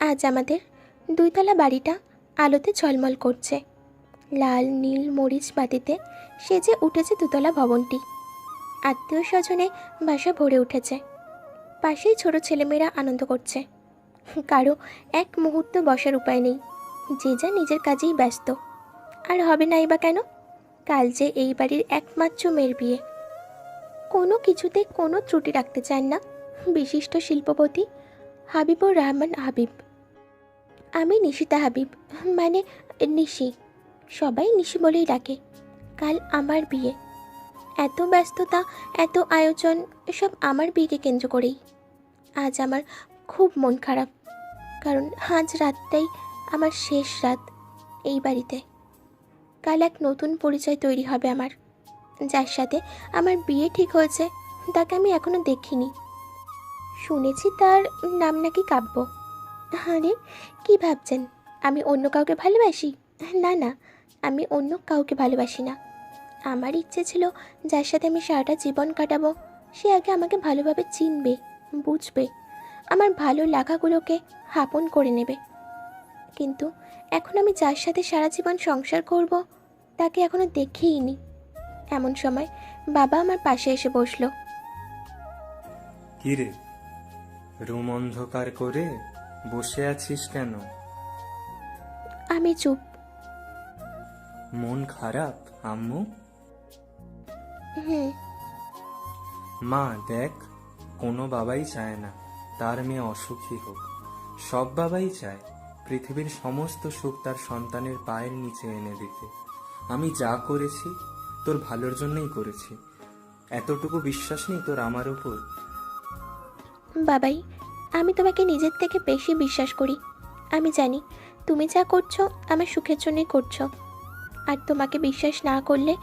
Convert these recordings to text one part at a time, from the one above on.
আজ আমাদের দুইতলা বাড়িটা আলোতে ঝলমল করছে। লাল নীল মরিচ বাতিতে সেজে উঠেছে দুতলা ভবনটি। আত্মীয় স্বজনে বাসা ভরে উঠেছে। পাশেই ছোট ছেলেমেয়েরা আনন্দ করছে। কারো এক মুহূর্ত বসার উপায় নেই, যে যা নিজের কাজেই ব্যস্ত। আর হবে নাই বা কেন? কাল যে এই বাড়ির একমাত্র মেয়ের বিয়ে। কোনো কিছুতে কোনো ত্রুটি রাখতে চান না বিশিষ্ট শিল্পপতি হাবিবুর রহমান হাবিব। আমি নিশিতা হাবিব, মানে নিশি। সবাই নিশি বলেই ডাকে। কাল আমার বিয়ে। এত ব্যস্ততা, এত আয়োজন, সব আমার বিয়েকে কেন্দ্র করেই। আজ আমার খুব মন খারাপ, কারণ আজ রাতটাই আমার শেষ রাত এই বাড়িতে। কাল এক নতুন পরিচয় তৈরি হবে আমার। যার সাথে আমার বিয়ে ঠিক হয়েছে তাকে আমি এখনো দেখিনি। শুনেছি তার নাম নাকি কাব্য। আরে কি ভাবছেন আমি অন্য কাউকে ভালোবাসি? না না, আমি অন্য কাউকে ভালোবাসি না। আমার ইচ্ছে ছিল যার সাথে আমি সারাটা জীবন কাটাবো সে আগে আমাকে ভালোভাবে চিনবে, বুঝবে, আমার ভালো লাগাগুলোকে আপন করে নেবে। কিন্তু এখন আমি যার সাথে সারা জীবন সংসার করব তাকে এখনো দেখিইনি। এমন সময় বাবা আমার পাশে এসে বসলো। কিরে, রুম অন্ধকার করে বসে আছিস কেন? আমি চুপ। মন খারাপ আম্মু? হুম। মা দেখ, কোনো বাবাই চায় না তার মেয়ে অসুখী হোক। সব বাবাই চায় পৃথিবীর সমস্ত সুখ তার সন্তানের পায়ের নিচে এনে দিতে। আমি যা করেছি তোর ভালোর জন্যই করেছি। এতটুকু বিশ্বাস নেই তোর আমার উপর? বাবাই, আমি তোমাকে নিজের থেকে বেশি বিশ্বাস করি। আমি জানি তুমি যা করছো আমার সুখের জন্যই করছো। আর তোমাকে বিশ্বাস না করলে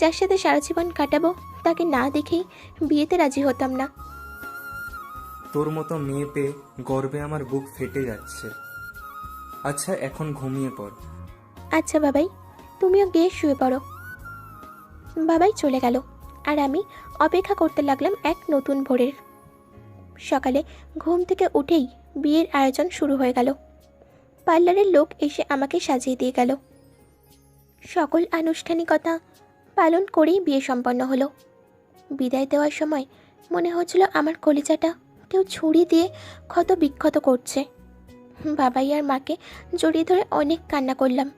যার সাথে সারা জীবন কাটাবো তাকে না দেখেই বিয়েতে রাজি হতাম না। তোর মতো মেয়ে পেয়ে গর্বে আমার বুক ফেটে যাচ্ছে। আচ্ছা এখন ঘুমিয়ে পড়। আচ্ছা বাবাই, তুমিও গিয়ে শুয়ে পড়ো। বাবাই চলে গেল আর আমি অপেক্ষা করতে লাগলাম এক নতুন ভোরের। সকালে ঘুম থেকে উঠেই বিয়ের আয়োজন শুরু হয়ে গেল। পার্লারের লোক এসে আমাকে সাজিয়ে দিয়ে গেল। সকল আনুষ্ঠানিকতা পালন করেই বিয়ে সম্পন্ন হলো। বিদায় দেওয়ার সময় মনে হচ্ছিল আমার কলিজাটা কেউ ছুরি দিয়ে ক্ষত বিক্ষত করছে। বাবাই আর মাকে জড়িয়ে ধরে অনেক কান্না করলাম।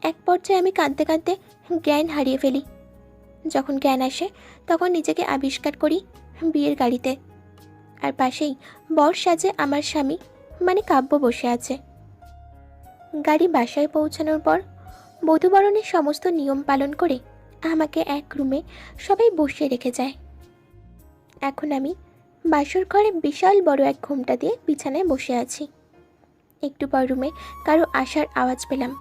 এক পর্যায়ে আমি কাঁদতে কাঁদতে জ্ঞান হারিয়ে ফেলি। যখন জ্ঞান আসে তখন নিজেকে আবিষ্কার করি বিয়ের গাড়িতে। আর পাশেই বর সাজে আমার স্বামী, মানে কাব্য বসে আছে। গাড়ি বাসায় পৌঁছানোর পর বধূবরণের সমস্ত নিয়ম পালন করে আমাকে এক রুমে সবাই বসিয়ে রেখে যায়। এখন আমি বাসর ঘরে বিশাল বড় এক ঘোমটা দিয়ে বিছানায় বসে আছি। একটু পর রুমে কারো আসার আওয়াজ পেলাম।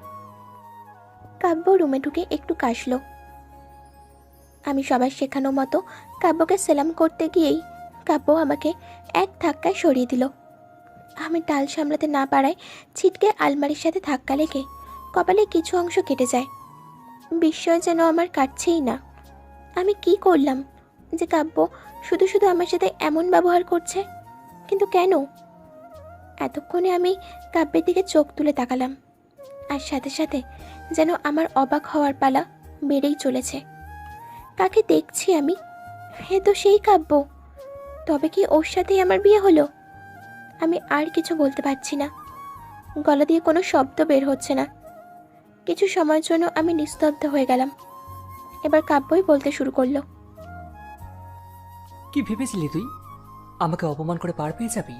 কাব্য রুমে ঢুকে একটু কাশলো। আমি সবার শেখানো মতো কাব্যকে সেলাম করতে গিয়েই কাব্য আমাকে এক ধাক্কায় সরিয়ে দিল। আমি টাল সামলাতে না পারায় ছিটকে আলমারির সাথে ধাক্কা লেগে কপালে কিছু অংশ কেটে যায়। বিস্ময় যেন আমার কাটছেই না। আমি কি করলাম যে কাব্য শুধু শুধু আমার সাথে এমন ব্যবহার করছে? কিন্তু কেন? এতক্ষণে আমি কাব্যের দিকে চোখ তুলে তাকালাম, আর সাথে সাথে যেন আমার অবাক হওয়ার পালা বেড়েই চলেছে। কাকে দেখছি আমি? হে তো সেই কাব্য। তবে কি ওর সাথেই আমার বিয়ে হলো? আমি আর কিছু বলতে পারছি না। গলা দিয়ে কোনো শব্দ বের হচ্ছে না। কিছু সময়ের জন্য আমি নিস্তব্ধ হয়ে গেলাম। এবার কাব্যই বলতে শুরু করলো। কি ভেবেছিলি তুই আমাকে অপমান করে পার পেয়ে যাবি?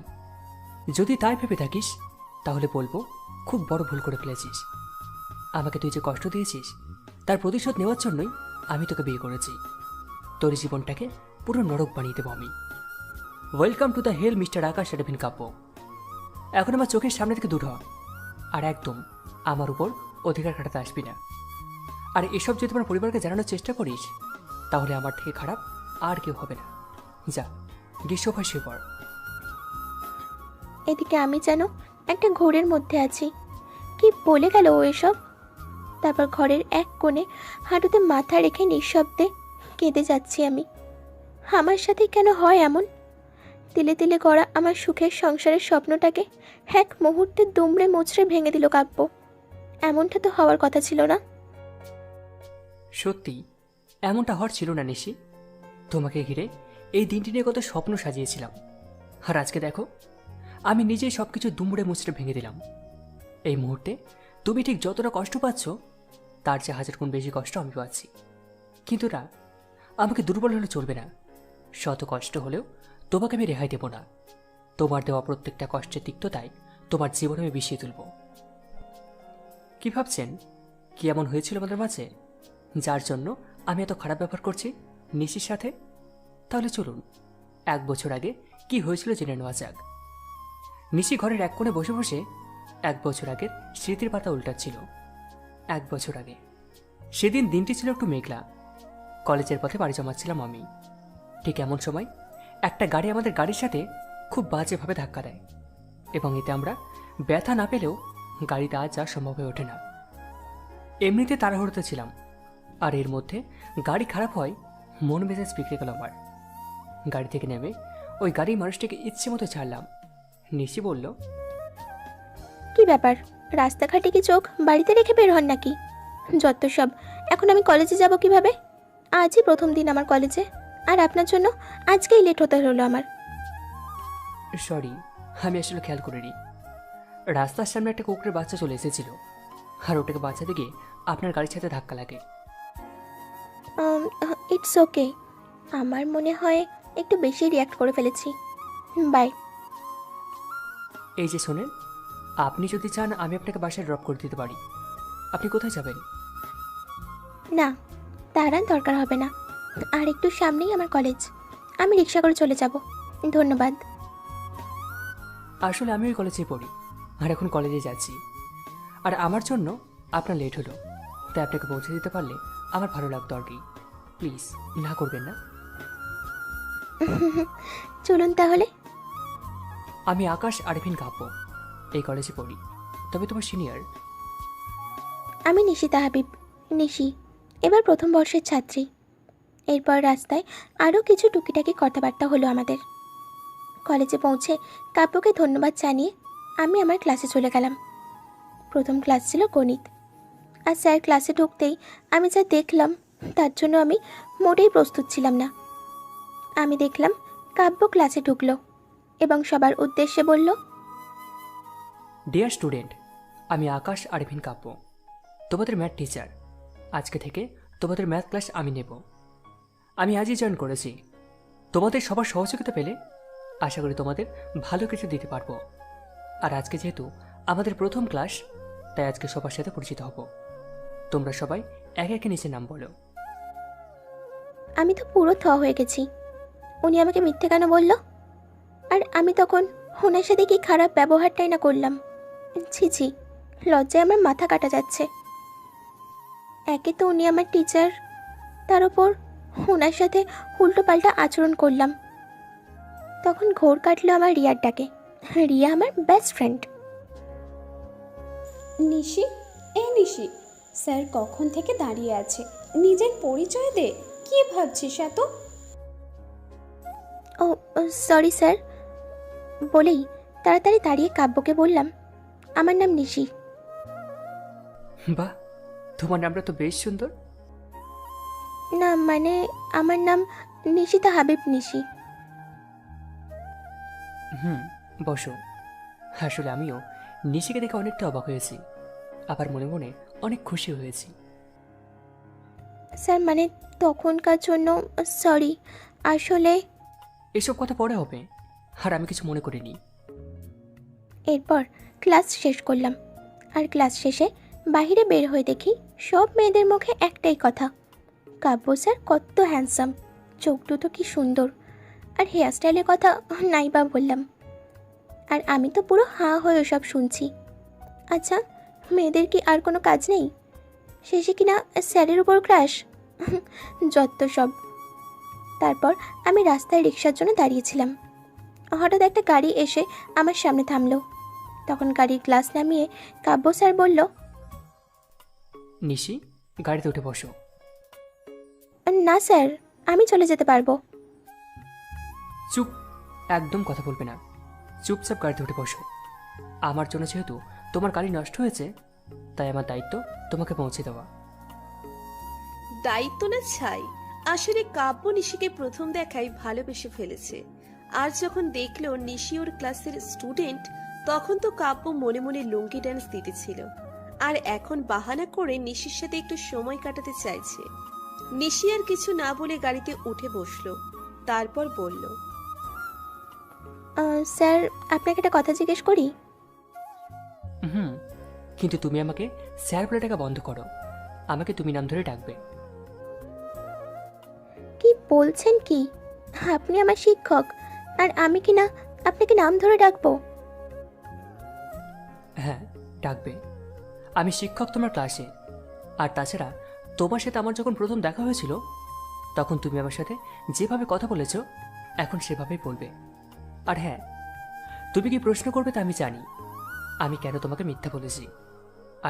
যদি তাই ভেবে থাকিস তাহলে বলবো খুব বড় ভুল করে ফেলেছিস। আমাকে তুই যে কষ্ট দিয়েছিস তার প্রতিশোধ নেওয়ার জন্যই আমি তোকে বিয়ে করেছি। তোর জীবনটাকে পুরো নরক বানিয়ে দেবো আমি। Welcome to the hell mister Akash রেভিন কাব্য। এখন আমার চোখের সামনে থেকে দূর হ, আর একদম আমার উপর অধিকার খাটাতে আসবি না। আর এসব যদি তোমার পরিবারকে জানানোর চেষ্টা করিস তাহলে আমার থেকে খারাপ আর কেউ হবে না। যা গ্রীষ্মভাষী শুয়ে পড়। এদিকে আমি যেন একটা ঘোরের মধ্যে আছি। কি বলে গেল ও এসব? তারপর ঘরের এক কোণে হাঁটুতে মাথা রেখে নিঃশব্দে কেঁদে যাচ্ছি আমি। আমার সাথে কেন হয় এমন? তিলে তিলে গড়া আমার সুখের সংসারের স্বপ্নটাকে এক মুহূর্তে দুমড়ে মুচড়ে ভেঙে দিল কাব্য। এমনটা তো হওয়ার কথা ছিল না। সত্যি এমনটা হওয়ার ছিল না নিশি। তোমাকে ঘিরে এই দিনটি নিয়ে কত স্বপ্ন সাজিয়েছিলাম, আর আজকে দেখো আমি নিজেই সবকিছু দুমড়ে মুচড়ে ভেঙে দিলাম। এই মুহূর্তে তুমি ঠিক যতটা কষ্ট পাচ্ছ তার চেয়ে 1000 গুণ বেশি কষ্ট আমি পাচ্ছি। কিন্তু না, আমাকে দুর্বল হলে চলবে না। শত কষ্ট হলেও তোমাকে আমি রেহাই দেব না। তোমার দেওয়া প্রত্যেকটা কষ্টের তিক্ততায় তোমার জীবন আমি বিষিয়ে তুলব। কি ভাবছেন কি এমন হয়েছিল আমাদের মাঝে যার জন্য আমি এত খারাপ ব্যবহার করছি নিশির সাথে? তাহলে চলুন 1 বছর আগে কি হয়েছিল জেনে নেওয়া যাক। নিশি ঘরের এক কোণে বসে বসে 1 বছর আগের স্মৃতির পাতা উল্টাচ্ছিল। 1 বছর আগে সেদিন দিনটি ছিল একটু মেঘলা। কলেজের পথে বাড়ি জমাচ্ছিলাম আমি। ঠিক এমন সময় একটা গাড়ি আমাদের গাড়ির সাথে খুব বাজেভাবে ধাক্কা দেয়, এবং এতে আমরা ব্যথা না পেলেও গাড়িতে আজ যাওয়া সম্ভব হয়ে ওঠে না। এমনিতে তাড়াহুড়োতে ছিলাম, আর এর মধ্যে গাড়ি খারাপ হয় মন মেজাজ বিগড়ে গেল আমার। গাড়ি থেকে নেমে ওই গাড়ির মানুষটিকে ইচ্ছে মতো ছাড়লাম। নিশি বলল, কি ব্যাপার, রাস্তাঘাটে কি চোখ বাড়িতে রেখে বের হন নাকি? যত সব। এখন আমি কলেজে যাব কিভাবে? আজই প্রথম দিন আমার কলেজে, আর আপনার জন্য আজকেই লেট হতে হলো আমার। সরি, আমি আসলে খেয়াল করিনি। রাস্তার সামনে একটা কুকুরের বাচ্চা চলে এসেছিল, আর ওটাকে বাঁচাতে গিয়ে আপনার গাড়ির সাথে ধাক্কা লাগে। It's okay. আমার মনে হয় একটু বেশি রিয়াক্ট করে ফেলেছি। বাই। এই যে শোনেন, আপনি যদি চান আমি আপনাকে বাসায় ড্রপ করে দিতে পারি। আপনি কোথায় যাবেন? না, তার আর দরকার হবে না। আর একটু সামনেই আমার কলেজ, আমি রিক্সা করে চলে যাব। ধন্যবাদ। আসলে আমি ওই কলেজেই পড়ি, আর এখন কলেজে যাচ্ছি। আর আমার জন্য আপনার লেট হলো, তাই আপনাকে পৌঁছে দিতে পারলে আমার ভালো লাগতো আর কি। প্লিজ না করবেন না। চলুন তাহলে। আমি আকাশ আরিফিন কাব্য, এই কলেজে পড়ি, তবে তোমার সিনিয়র। আমি নিশিতা হাবিব, নিশি, এবার প্রথম বর্ষের ছাত্রী। এরপর রাস্তায় আরও কিছু টুকিটাকি কথাবার্তা হলো আমাদের। কলেজে পৌঁছে কাব্যকে ধন্যবাদ জানিয়ে আমি আমার ক্লাসে চলে গেলাম। প্রথম ক্লাস ছিল গণিত। আর স্যার ক্লাসে ঢুকতেই আমি যা দেখলাম তার জন্য আমি মোটেই প্রস্তুত ছিলাম না। আমি দেখলাম কাব্য ক্লাসে ঢুকলো এবং সবার উদ্দেশ্যে বলল, ডিয়ার স্টুডেন্ট, আমি আকাশ আরিফিন কাব্য, তোমাদের ম্যাথ টিচার। আজকে থেকে তোমাদের ম্যাথ ক্লাস আমি নেব। আমি আজই জয়েন করেছি। তোমাদের সবার সহযোগিতা পেলে আশা করি তোমাদের ভালো কিছু দিতে পারবো। আর আজকে যেহেতু আমাদের প্রথম ক্লাস, তাই আজকে সবার সাথে পরিচিত হব। তোমরা সবাই একে একে নিচে নাম বলো। আমি তো পুরো হয়ে গেছি। উনি আমাকে মিথ্যে কেন বলল? আর আমি তখন ওনার সাথে কি খারাপ ব্যবহারটাই না করলাম। ছি ছি, লজ্জায় আমার মাথা কাটা যাচ্ছে। একে তো উনি আমার টিচার, তার উপর ওনার সাথে উল্টো পাল্টা আচরণ করলাম। তখন ঘোর কাটলো আমার রিয়ার ডাকে। রিয়া আমার বেস্ট ফ্রেন্ড। নিশি, এই নিশি, স্যার কখন থেকে দাঁড়িয়ে আছে, নিজের পরিচয় দে। কি ভাবছিস এত? ও সরি স্যার বলেই তাড়াতাড়ি দাঁড়িয়ে কাব্যকে বললাম, আমার নাম নিশি। বাহ, তোমার নামটা তো বেশ সুন্দর। না মানে আমার নাম নিশিতা হাবিব, নিশি। বসো। আসলে আমিও নিশিকে দেখে অনেকটা অবাক হয়েছি, আবার মনে মনে অনেক খুশি হয়েছি। স্যার মানে তখনকার জন্য সরি। আসলে এসব কথা পরে হবে, আর আমি কিছু মনে করিনি। এরপর ক্লাস শেষ করলাম, আর ক্লাস শেষে বাইরে বের হয়ে দেখি সব মেয়েদের মুখে একটাই কথা, কাব্য স্যার কত হ্যান্ডসাম, চোখ দুটো কি সুন্দর, আর হেয়ার স্টাইলের কথা নাই বা বললাম। আর আমি তো পুরো হাঁ হয়ে সব শুনছি। আচ্ছা, মেয়েদের কি আর কোনো কাজ নেই? শেষে কিনা স্যারের উপর ক্রাশ, যত সব। তারপর আমি রাস্তায় রিক্সার জন্য দাঁড়িয়েছিলাম। হঠাৎ একটা গাড়ি এসে আমার সামনে থামলো। তখন গাড়ির গ্লাস নামিয়ে কাব্য স্যার বলল, নিশি, গাড়িতে উঠে বসো। না স্যার, আমি চলে যেতে পারবো। চুপ, একদম কথা বলবে না, চুপচাপ গাড়িতে উঠে বসো। আমার জন্য যেহেতু তোমার গাড়ি নষ্ট হয়েছে, তাই আমার দায়িত্ব তোমাকে পৌঁছে দেওয়া। দায়িত্ব না ছাই, আসলে কাব্য নিশিকে প্রথম দেখায় ভালোবেসে ফেলেছে। আর যখন দেখলো নিশি ওর ক্লাসের স্টুডেন্ট, তখন তো কাব্য মনে মনে লুঙ্গি ড্যান্স দিতেছিল। আর এখন বাহানা করে নিশির সাথে একটু সময় কাটাতে চাইছে। নিশি আর কিছু না বলে গাড়িতে উঠে বসলো, তারপর বলল, স্যার, আপনাকে একটা কথা জিজ্ঞেস করি? হুম, কিন্তু তুমি আমাকে স্যার বলে ডাকা বন্ধ করো। আমাকে তুমি নাম ধরে ডাকবে। কি বলছেন কি? আপনি আমার শিক্ষক, আর আমি কি না আপনাকে নাম ধরে ডাকবো? হ্যাঁ, ডাকবে। আমি শিক্ষক তোমার ক্লাসে। আর তাছাড়া তোমার সাথে আমার যখন প্রথম দেখা হয়েছিল, তখন তুমি আমার সাথে যেভাবে কথা বলেছ, এখন সেভাবেই বলবে। আর হ্যাঁ, তুমি কি প্রশ্ন করবে তা আমি জানি। আমি কেন তোমাকে মিথ্যা বলেছি।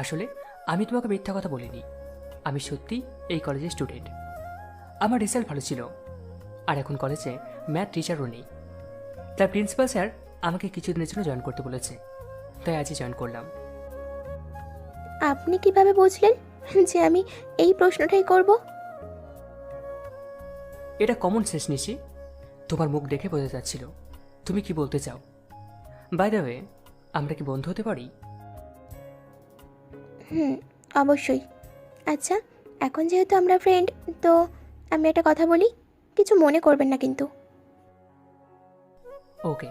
আসলে আমি তোমাকে মিথ্যা কথা বলিনি। আমি সত্যি এই কলেজের স্টুডেন্ট। আমার রেজাল্ট ভালো ছিল, আর এখন কলেজে ম্যাথ টিচারও নেই। তাই প্রিন্সিপাল স্যার আমাকে কিছুদিনের জন্য জয়েন করতে বলেছে, তাই আজই জয়েন করলাম। আপনি কিভাবে বুঝলেন যে আমি এই প্রশ্নটাই করব? এটা কমন সেন্স নিশি, তোমার মুখ দেখে বোঝা যাচ্ছিল তুমি কি বলতে চাও। বাই দ্য ওয়ে, আমরা কি বন্ধু হতে পারি? হুম, অবশ্যই। আচ্ছা, এখন যেহেতু আমরা ফ্রেন্ড, তো আমি একটা কথা বলি, কিছু মনে করবেন না কিন্তু। ওকে।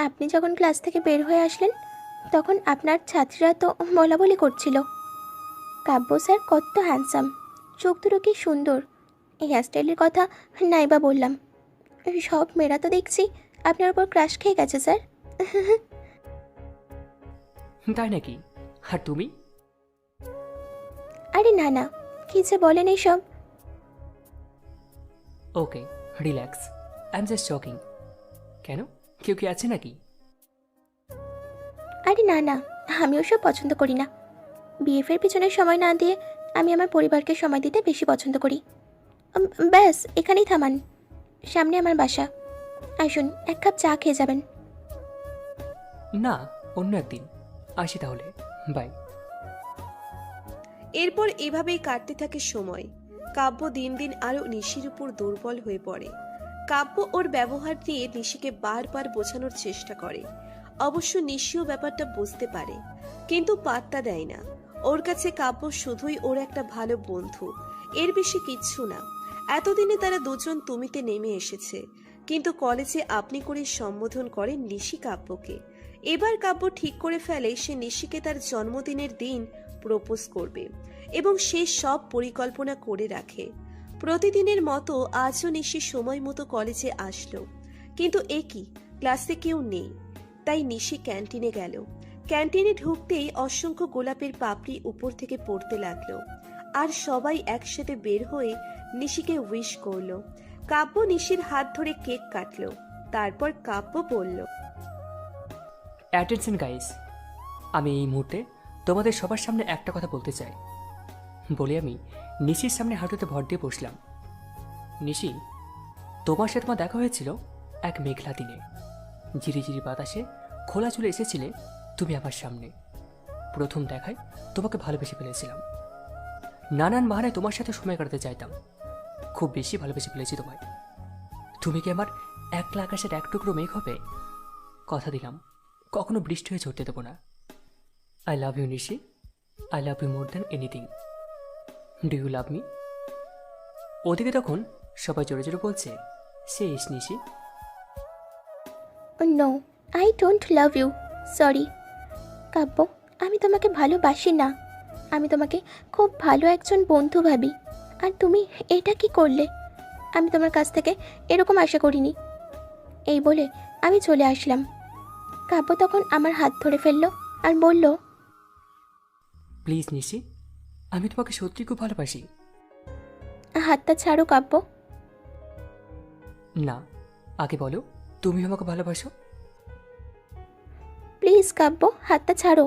আপনি যখন ক্লাস থেকে বের হয়ে আসলেন, তখন আপনার ছাত্রীরা তো বলা বলি করছিল, কাব্য স্যার কত হ্যান্ডসাম, চোখ দুটো কি সুন্দর। এই হেয়ারস্টাইলের কথা নাইবা বললাম, সব মেয়েরা তো দেখছি আপনার উপর ক্রাশ খেয়ে গেছে স্যার। তাই নাকি? আর তুমি? আরে না না, কি যে বলেন এইসব। Okay, relax, I am just joking. কেন, কেউ কি আছে নাকি? আরে না না, আমি ওসব পছন্দ করি না। বিএফের পিছনে সময় না দিয়ে আমি আমার পরিবারকে সময় দিতে বেশি পছন্দ করি। ব্যাস, এখানেই থামান। সামনে আমার বাসা, আসুন এক কাপ চা খেয়ে যাবেন। না, অন্য একদিন আসি তাহলে। বাই। এরপর এভাবেই কাটতে থাকে সময়। কাব্য দিন দিন আরো নিশির উপর দুর্বল হয়ে পড়ে। কাব্য ওর ব্যবহার নিয়ে নিশিকে বারবার বোঝানোর চেষ্টা করে। অবশ্য নিশিও ব্যাপারটা বুঝতে পারে, কিন্তু পাত্তা দেয় না। ওর কাছে কাব্য শুধুই ওর একটা ভালো বন্ধু, এর বেশি কিচ্ছু না। এতদিনে তারা দুজন তুমিতে নেমে এসেছে, কিন্তু কলেজে আপনি করে সম্বোধন করে নিশি কাব্যকে। এবার কাব্য ঠিক করে ফেলে সে নিশিকে তার জন্মদিনের দিন প্রপোজ করবে, এবং সে সব পরিকল্পনা করে রাখে। প্রতিদিনের মতো আজও নিশি সময় মতো কলেজে আসলো, কিন্তু এ কি, ক্লাসে কেউ নেই। তাই নিশি ক্যান্টিনে গেল। ক্যান্টিনে ঢুকতেই অসংখ্য গোলাপের পাপড়ি উপর থেকে পড়তে লাগলো, আর সবাই একসাথে বের হয়ে নিশিকে উইশ করলো। কাব্য নিশির হাত ধরে কেক কাটলো। তারপর কাব্য বলল, অ্যাটেনশন গাইস, আমি এই মুহূর্তে তোমাদের সবার সামনে একটা কথা বলতে চাই। বলে আমি নিশির সামনে হাঁটুতে ভর দিয়ে বসলাম। নিশি, তোমার সাথে আমার দেখা হয়েছিল এক মেঘলা দিনে। ঝিরিঝিরি বাতাসে খোলা চুলে এসেছিলে তুমি আমার সামনে। প্রথম দেখায় তোমাকে ভালোবেসে ফেলেছিলাম। নানান বাহানায় তোমার সাথে সময় কাটাতে চাইতাম। খুব বেশি ভালোবেসে ফেলেছি তোমায়। তুমি কি আমার একলা আকাশের এক টুকরো মেঘ হবে? কথা দিলাম, কখনো বৃষ্টি হয়ে ঝরতে দেবো না। I love you Nishi, I love you more than anything. Do you love me? ওদিকে তখন সবাই জোরে জোরে বলছে, শেষ Nishi. No, I don't love you, sorry. Kabya, আমি তোমাকে ভালোবাসি না, আমি তোমাকে খুব ভালো একজন বন্ধু ভাবি। আর তুমি এটা কি করলে? আমি তোমার কাছ থেকে এরকম আশা করিনি। এই বলে আমি চলে আসলাম। কাব্য তখন আমার হাত ধরে ফেললো আর বলল, প্লিজ নিশি, আমি তোমাকে সত্যি খুব ভালোবাসি। হাতটা ছাড়ো কাব্য। না, আগে বলো তুমি আমাকে ভালোবাসো। প্লিজ কাব্য, হাতটা ছাড়ো।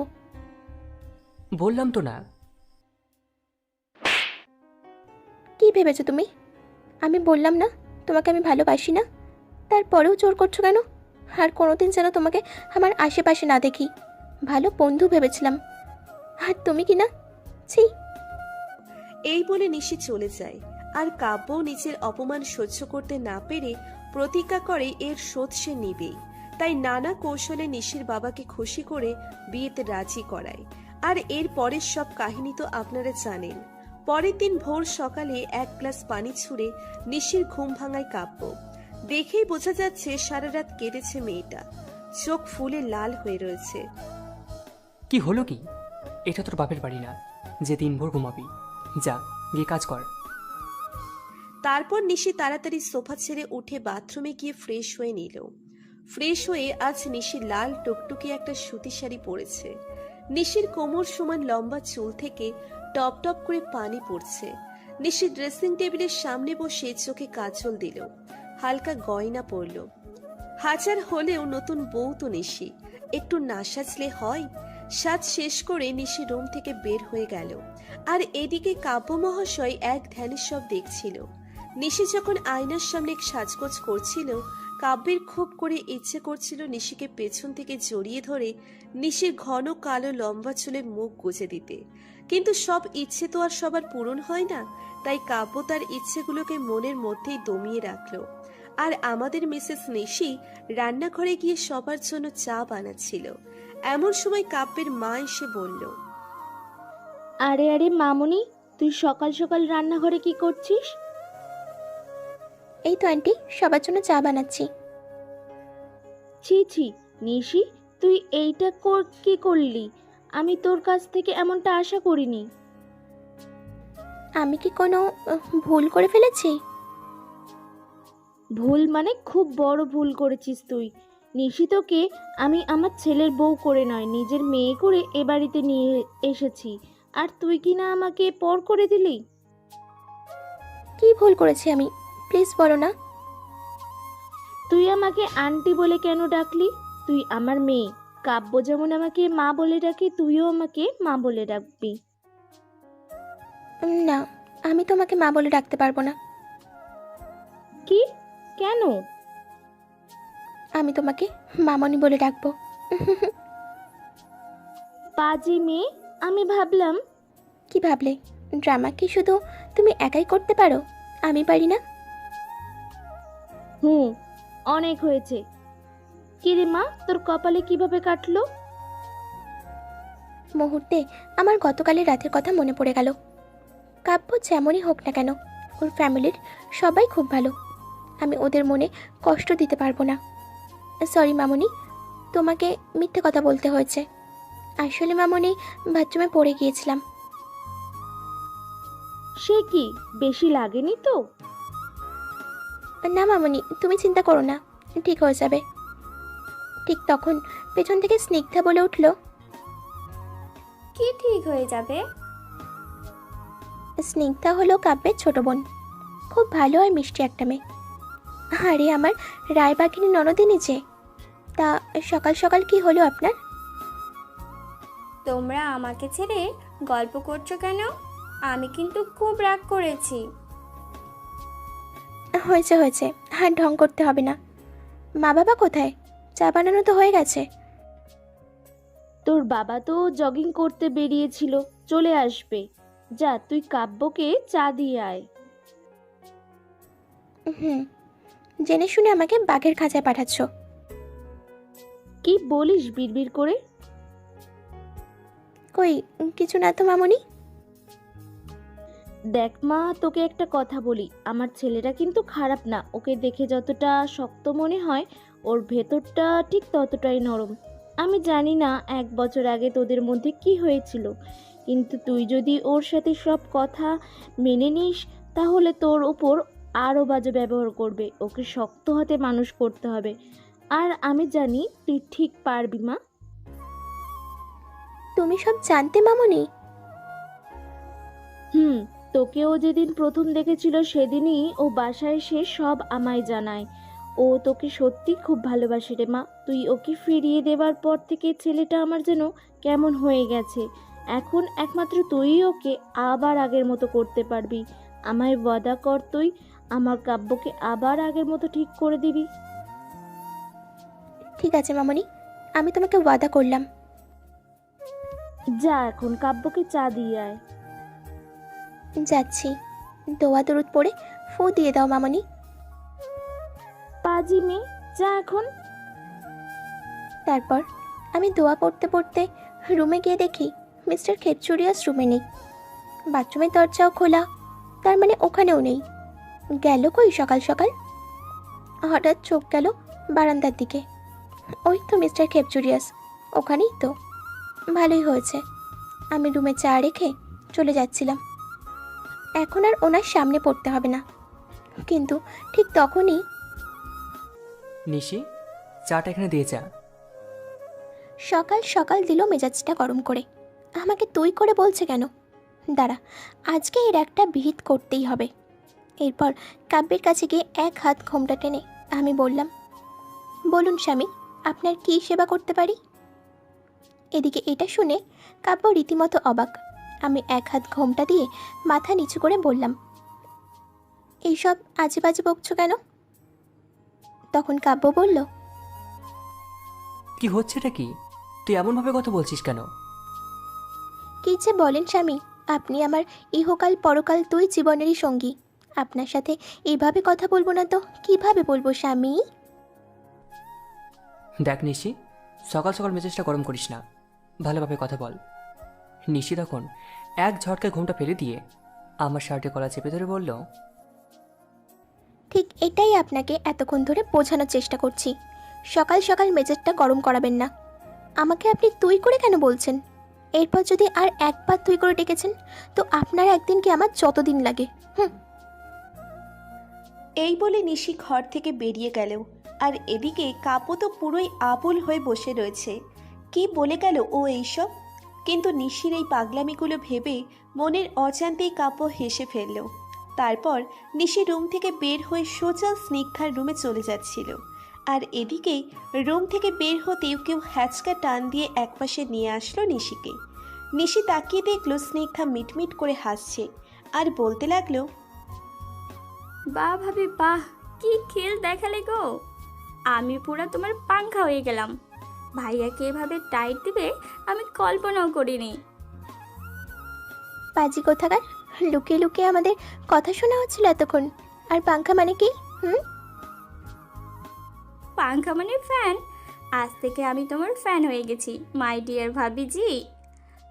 বললাম তো না। কি ভেবেছো তুমি? আমি বললাম না তোমাকে আমি ভালোবাসি না? তারপরেও জোর করছো কেন? আর কোনোদিন যেন তোমাকে আমার আশেপাশে না দেখি। ভালো বন্ধু ভেবেছিলাম, আর তুমি কি না, ছি। এই বলে নিশি চলে যায়। আর কাব্য নিজের অপমান সহ্য করতে না পেরে প্রতিজ্ঞা করে এর শোধ সে নিবেই। তাই নানা কৌশলে নিশির বাবাকে খুশি করে বিয়েতে রাজি করায়। আর এর পরের সব কাহিনী তো আপনারা জানেন। পরের দিন ভোর সকালে এক গ্লাস পানি ছুঁড়ে নিশির ঘুম ভাঙায় কাব্য। দেখেই বোঝা যাচ্ছে সারা রাত কেটেছে মেয়েটা, চোখ ফুলে লাল হয়ে রয়েছে। কি হলো কি? এটা তোর বাপের বাড়ি না যে দিনভর ঘুমাবি। যা গিয়ে কাজ কর। তারপর নিশি তাড়াতাড়ি সোফা ছেড়ে উঠে বাথরুমে গিয়ে ফ্রেশ হয়ে নিল। ফ্রেশ হয়ে আজ নিশি লাল টুকটুকে একটা সুতি শাড়ি পরেছে। নিশির কোমর সমান লম্বা চুল থেকে টপ টপ করে পানি পড়ছে। নিশি ড্রেসিং টেবিলের সামনে বসে চোখে কাজল দিল, হালকা গয়না পরল। হাজার হলেও নতুন বউ তো নিশি, একটু না সাজলে হয়? সাজ শেষ করে নিশি রুম থেকে বের হয়ে গেল। আর এদিকে কাব্য মহাশয় এক ধ্যানের সব দেখছিল। নিশি যখন আয়নার সামনে সাজগোজ করছিল, কাব্যের খুব করে ইচ্ছে করছিল নিশিকে পেছন থেকে জড়িয়ে ধরে নিশির ঘন কালো লম্বা চুলে মুখ গুজে দিতে। কিন্তু সব ইচ্ছে তো আর সবার পূরণ হয় না, তাই কাব্য তার ইচ্ছেগুলোকে মনের মধ্যেই দমিয়ে রাখলো। আর আমাদের মিসেস নিশি রান্নাঘরে গিয়ে সবার জন্য চা বানাচ্ছিল। এমন সময় কাব্যের মা এসে বলল, আরে আরে মামুনি, তুই সকাল সকাল রান্নাঘরে কি করছিস? এই তো আন্টি, সবার জন্য চা বানাচ্ছি। ছি ছি নিশি, তুই এইটা কি করলি? আমি তোর কাছ থেকে এমনটা আশা করিনি। আমি কি কোনো ভুল করে ফেলেছি? ভুল মানে খুব বড় ভুল করেছিস তুই। নিশি তোকে আমি আমার ছেলের বউ করে নয়, নিজের মেয়ে করে এ বাড়িতে নিয়ে এসেছি, আর তুই কি না আমাকে পর করে দিলি? কি ভুল করেছি আমি, প্লিজ বলো না। তুই আমাকে আন্টি বলে কেন ডাকলি? তুই আমার মেয়ে। কাব্য যেমন আমাকে মা বলে ডাকে, তুইও আমাকে মা বলে ডাকবি। না, আমি তোমাকে মা বলে ডাকতে পারবো না। কি? কেন? আমি তোমাকে মামনি বলে ডাকবো। পাজি মেয়ে, আমি ভাবলাম। কি ভাবলে? ড্রামা কি শুধু তুমি একাই করতে পারো, আমি পারি না? অনেক হয়েছে। কিরে মা, তোর কপালে কিভাবে কাটলো? মুহূর্তে আমার গতকালের রাতের কথা মনে পড়ে গেল। কাব্য যেমনই হোক না কেন, ওর ফ্যামিলির সবাই খুব ভালো। আমি ওদের মনে কষ্ট দিতে পারবো না। সরি মামনি, তোমাকে মিথ্যে কথা বলতে হয়েছে। আসলে মামনি, বাথরুমে পড়ে গিয়েছিলাম। সে কি, বেশি লাগেনি তো? না মামনি, তুমি চিন্তা করো না, ঠিক হয়ে যাবে। ঠিক তখন পেছন থেকে স্নিগ্ধা বলে উঠল, কি ঠিক হয়ে যাবে? স্নিগ্ধা হলো কাব্যের ছোট বোন, খুব ভালো আর মিষ্টি একটা মেয়ে। আরে আমার রায়বাঘিনী ননদিনী যে। তা সকাল সকাল কি হলো আপনার? তোমরা আমাকে ছেড়ে গল্প করছো কেন? আমি কিন্তু খুব রাগ করেছি। হয়েছে হয়েছে, আর ঢং করতে হবে না। মা বাবা কোথায়? চা বানানো তো হয়ে গেছে। তোর বাবা তো জগিং করতে বেরিয়েছিল, চলে আসবে। যা, তুই কাব্যকে চা দিয়ে আয়। জেনে শুনে আমাকে বাঘের খাঁচায় পাঠাচ্ছ? কি বলিস বিড়বিড় করে? কই, কিছু না তো মামনি। দেখ মা, তোকে একটা কথা বলি, আমার ছেলেটা কিন্তু খারাপ না। ওকে দেখে যতটা শক্ত মনে হয়, ওর ভেতরটা ঠিক ততটাই নরম। আমি জানি না 1 বছর আগে তোদের মধ্যে কি হয়েছিল, কিন্তু তুই যদি ওর সাথে সব কথা মেনে নিস, তাহলে তোর ওপর আরও বাজে ব্যবহার করবে। ওকে শক্ত হাতে মানুষ করতে হবে, আর আমি জানি তুই ঠিক পারবি মা। তুমি সব জানতে মামনি? তোকেও যেদিন প্রথম দেখেছিল সেদিনই ও বাসায় এসে সব আমায় জানায়। ও তোকে সত্যি খুব ভালোবাসে রে মা। তুই ওকে ফিরিয়ে দেবার পর থেকে ছেলেটা আমার যেন কেমন হয়ে গেছে। এখন একমাত্র তুই ওকে আবার আগের মতো করতে পারবি। আমায় ওয়াদা কর, তুই আমার কাব্যকে আবার আগের মতো ঠিক করে দিবি। ঠিক আছে মামনি, আমি তোমাকে ওয়াদা করলাম। যা এখন কাব্যকে চা দিয়ে আয়। যাচ্ছি। দোয়া দরুদ পড়ে ফু দিয়ে দাও মামনি। পাজি মেয়ে, যা এখন। তারপর আমি দোয়া পড়তে পড়তে রুমে গিয়ে দেখি মিস্টার খেপচুরিয়াস রুমে নেই। বাথরুমের দরজাও খোলা, তার মানে ওখানেও নেই। গেল কই সকাল সকাল? হঠাৎ চোখ গেল বারান্দার দিকে। ওই তো মিস্টার খেপচুরিয়াস, ওখানেই তো। ভালোই হয়েছে, আমি রুমে চা রেখে চলে যাচ্ছিলাম। এখন আর ওনার সামনে পড়তে হবে না। কিন্তু ঠিক তখনই নিশি, চাটা এখানে দিয়ে যা। সকাল সকাল দিল মেজাজটা গরম করে। আমাকে তুই করে বলছে কেন? দাঁড়া, আজকে এর একটা বিহিত করতেই হবে। এরপর কাব্যের কাছে গিয়ে এক হাত ঘোমটা টেনে আমি বললাম, বলুন স্বামী, আপনার কী সেবা করতে পারি? এদিকে এটা শুনে কাব্য রীতিমতো অবাক। আমি এক হাত ঘোমটা দিয়ে মাথা নিচু করে বললাম, এইসব আজে বাজে বকছো কেন? তখন কাব্য বলল, কি হচ্ছেটা কি? তুই এমনভাবে কথা বলছিস কেন? কী যে বলেন স্বামী, আপনি আমার ইহকাল পরকাল দুই জীবনেরই সঙ্গী। আপনার সাথে এইভাবে কথা বলবো না তো কিভাবে বলবো স্বামী? দেখ নিশি, সকাল সকাল মেজাজটা গরম করিস না, ভালোভাবে কথা বল। নিশি তখন এক ঝটকায় ঘুমটা ফেলে দিয়ে আমার শার্টে গলা চেপে ধরে বলল, ঠিক এটাই আপনাকে এতক্ষণ ধরে বোঝানোর চেষ্টা করছি। সকাল সকাল মেজাজটা গরম করাবেন না। আমাকে আপনি তুই করে কেন বলছেন? এরপর যদি আর একবার তুই করে ডেকেছেন তো আপনার একদিন কি আমার যতদিন লাগে। এই বলে নিশি ঘর থেকে বেরিয়ে গেল। আর এদিকে কাব্য তো পুরোই আবুল হয়ে বসে রয়েছে। কি বলে গেল ও এইসব? কিন্তু নিশির এই পাগলামিগুলো ভেবে মনের অজান্তেই কাব্য হেসে ফেলল। তারপর নিশি রুম থেকে বের হয়ে সোজা স্নিগ্ধার রুমে চলে যাচ্ছিল। আর এদিকে রুম থেকে বের হতেও কেউ হ্যাচকা টান দিয়ে একপাশে নিয়ে আসলো নিশিকে। নিশি তাকিয়ে দেখলো স্নিগ্ধা মিটমিট করে হাসছে আর বলতে লাগলো, বাহ ভাবি বাহ, কি খেল দেখালে গো! আমি পুরো তোমার পাংখা হয়ে গেলাম। ভাইয়াকে এভাবে টাইট দিবে আমি কল্পনাও করিনি। পাজি কোথাকার, লুকিয়ে লুকিয়ে আমাদের কথা শোনা হচ্ছিল এতক্ষণ। আর পাংখা মানে কি? পাংখা মানে ফ্যান। আজ থেকে আমি তোমার ফ্যান হয়ে গেছি মাই ডিয়ার ভাবিজি।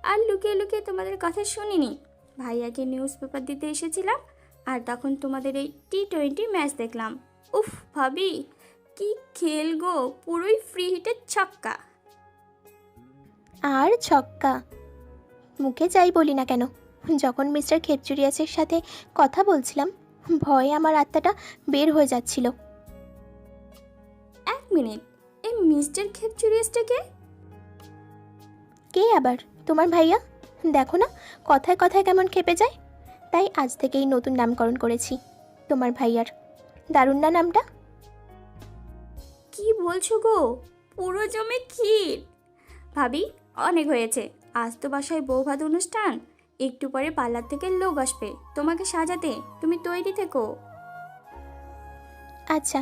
আর লুকিয়ে লুকিয়ে তোমাদের কথা শুনিনি। ভাইয়াকে নিউজ পেপার দিতে এসেছিলাম আর তখন তোমাদের এই T20 ম্যাচ দেখলাম। উফ ভাবি, কি খেল গো! পুরোই ফ্রি হিটের ছক্কা। আর ছক্কা? মুখে যাই বলি না কেন, যখন মিস্টার খেপচুরিয়াসের সাথে কথা বলছিলাম ভয়ে আমার আত্মাটা বের হয়ে যাচ্ছিল। এক মিনিট, এই মিস্টার খেপচুরিয়াসটাকে? কে আবার? তোমার ভাইয়া। দেখো না কথায় কথায় কেমন খেপে যায়। তাই আজ থেকেই নতুন নামকরণ করেছি তোমার ভাইয়ার। দারুণ না নামটা? কি বলছো গো, পুরো জমে ক্ষীর! ভাবি, অনেক হয়েছে। আজ তো বাসায় বৌভাত অনুষ্ঠান। একটু পরে পার্লার থেকে লোক আসবে তোমাকে সাজাতে। তুমি তৈরি থেকো। আচ্ছা,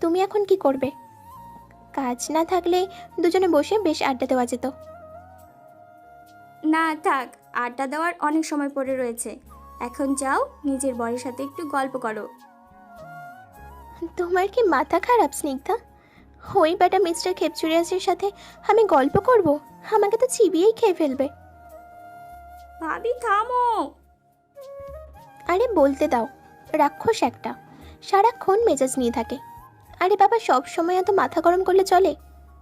তুমি এখন কি করবে? কাজ না থাকলে দুজনে বসে বেশ আড্ডা দেওয়া যেত। না থাক, আড্ডা দেওয়ার অনেক সময় পড়ে রয়েছে। এখন যাও, নিজের বরের সাথে একটু গল্প করো। তোমার কি মাথা খারাপ স্নিগ্ধা? ওই বেটা মিস্টার খেপচুরিয়াসের সাথে আমি গল্প করব? আমাকে তো চিবিয়েই খেয়ে ফেলবে। ভাবি থামো। আরে বলতে দাও, রাক্ষস একটা, সারাক্ষণ মেজাজ নিয়ে থাকে। আরে বাবা, সব সময় এত মাথা গরম করলে চলে?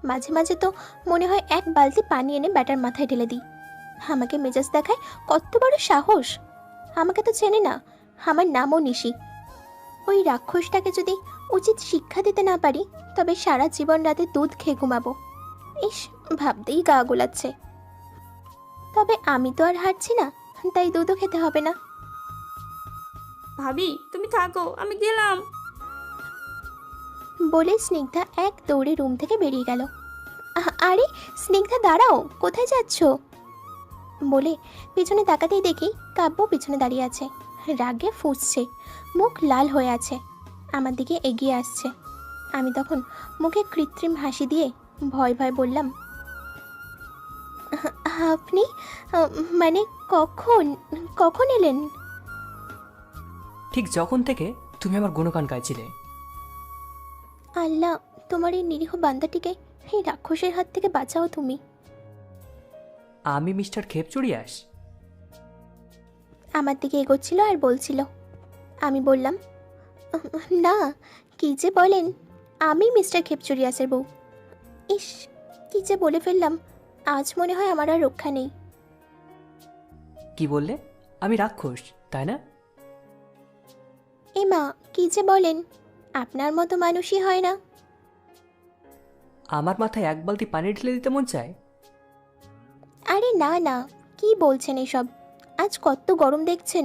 মাঝে মাঝে তো মনে হয় এক বালতি পানি এনে ব্যাটার মাথায় ঢেলে দিই। আমাকে মেজাজ দেখায় কত বড় সাহস! আমাকে তো চেনে না, আমার নামও নিশি। ওই রাক্ষসটাকে যদি উচিত শিক্ষা দিতে না পারি তবে সারা জীবন রাতে দুধ খেয়ে ঘুমাবো। ইস, ভাবতেই গা গোলাচ্ছে। তবে আমি তো আর হারছি না, তাই দুধও খেতে হবে না। ভাবি তুমি থাকো, আমি গেলাম। বলে স্নিগ্ধা এক দৌড়ে রুম থেকে বেরিয়ে গেল। আরে স্নিগ্ধা, দাঁড়াও, কোথায় যাচ্ছ? বলে পিছনে তাকাতেই দেখি কাব্য পিছনে দাঁড়িয়ে আছে, রাগে ফুঁসছে, মুখ লাল হয়ে আছে, আমার দিকে এগিয়ে আসছে। আমি তখন মুখে কৃত্রিম হাসি দিয়ে ভয় ভয় বললাম, আপনি মানে কখন কখন এলেন? ঠিক যখন থেকে তুমি আমার গুণগান গাইছিলে। আল্লাহ, তোমার এই নিরীহ বান্দাটিকে এই রাক্ষসের হাত থেকে বাঁচাও তুমি। আমি মিস্টার খেপচুরিয়াস? আমার দিকে এগোচ্ছিল আর বলছিল। আমি বললাম, না, কি যে বলেন, আমি মিস্টার খেপচুরিয়াসের বউ। ইস, কি যে বলে ফেললাম, আজ মনে হয় আমার আর রক্ষা নেই। কি বললে? আমি রাক্ষস, তাই না? এ মা, কি যে বলেন, আপনার মতো মানুষই হয় না। আমার মাথায় এক বালতি পানি ঢেলে দিতে মন চায়? আরে না না, কি বলছেন এসব? আজ কত গরম দেখছেন,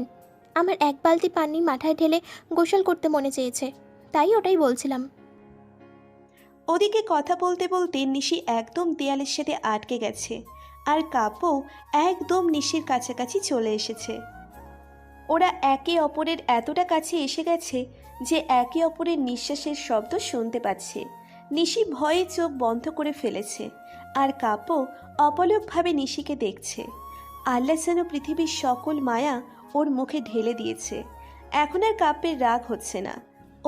আমার এক বালতি পানি মাথায় ঢেলে গোসল করতে মনে চেয়েছে, তাই ওটাই বলছিলাম। ওদিকে কথা বলতে বলতে নিশি একদম দেয়ালের সাথে আটকে গেছে, আর কাব্য একদম নিশির কাছাকাছি চলে এসেছে। ওরা একে অপরের এতটা কাছে এসে গেছে যে একে অপরের নিঃশ্বাসের শব্দ শুনতে পাচ্ছে। নিশি ভয়ে চোখ বন্ধ করে ফেলেছে, আর কাব্য অপলকভাবে নিশিকে দেখছে। আল্লাহ যেন পৃথিবীর সকল মায়া ওর মুখে ঢেলে দিয়েছে। এখন আর কাব্যের রাগ হচ্ছে না,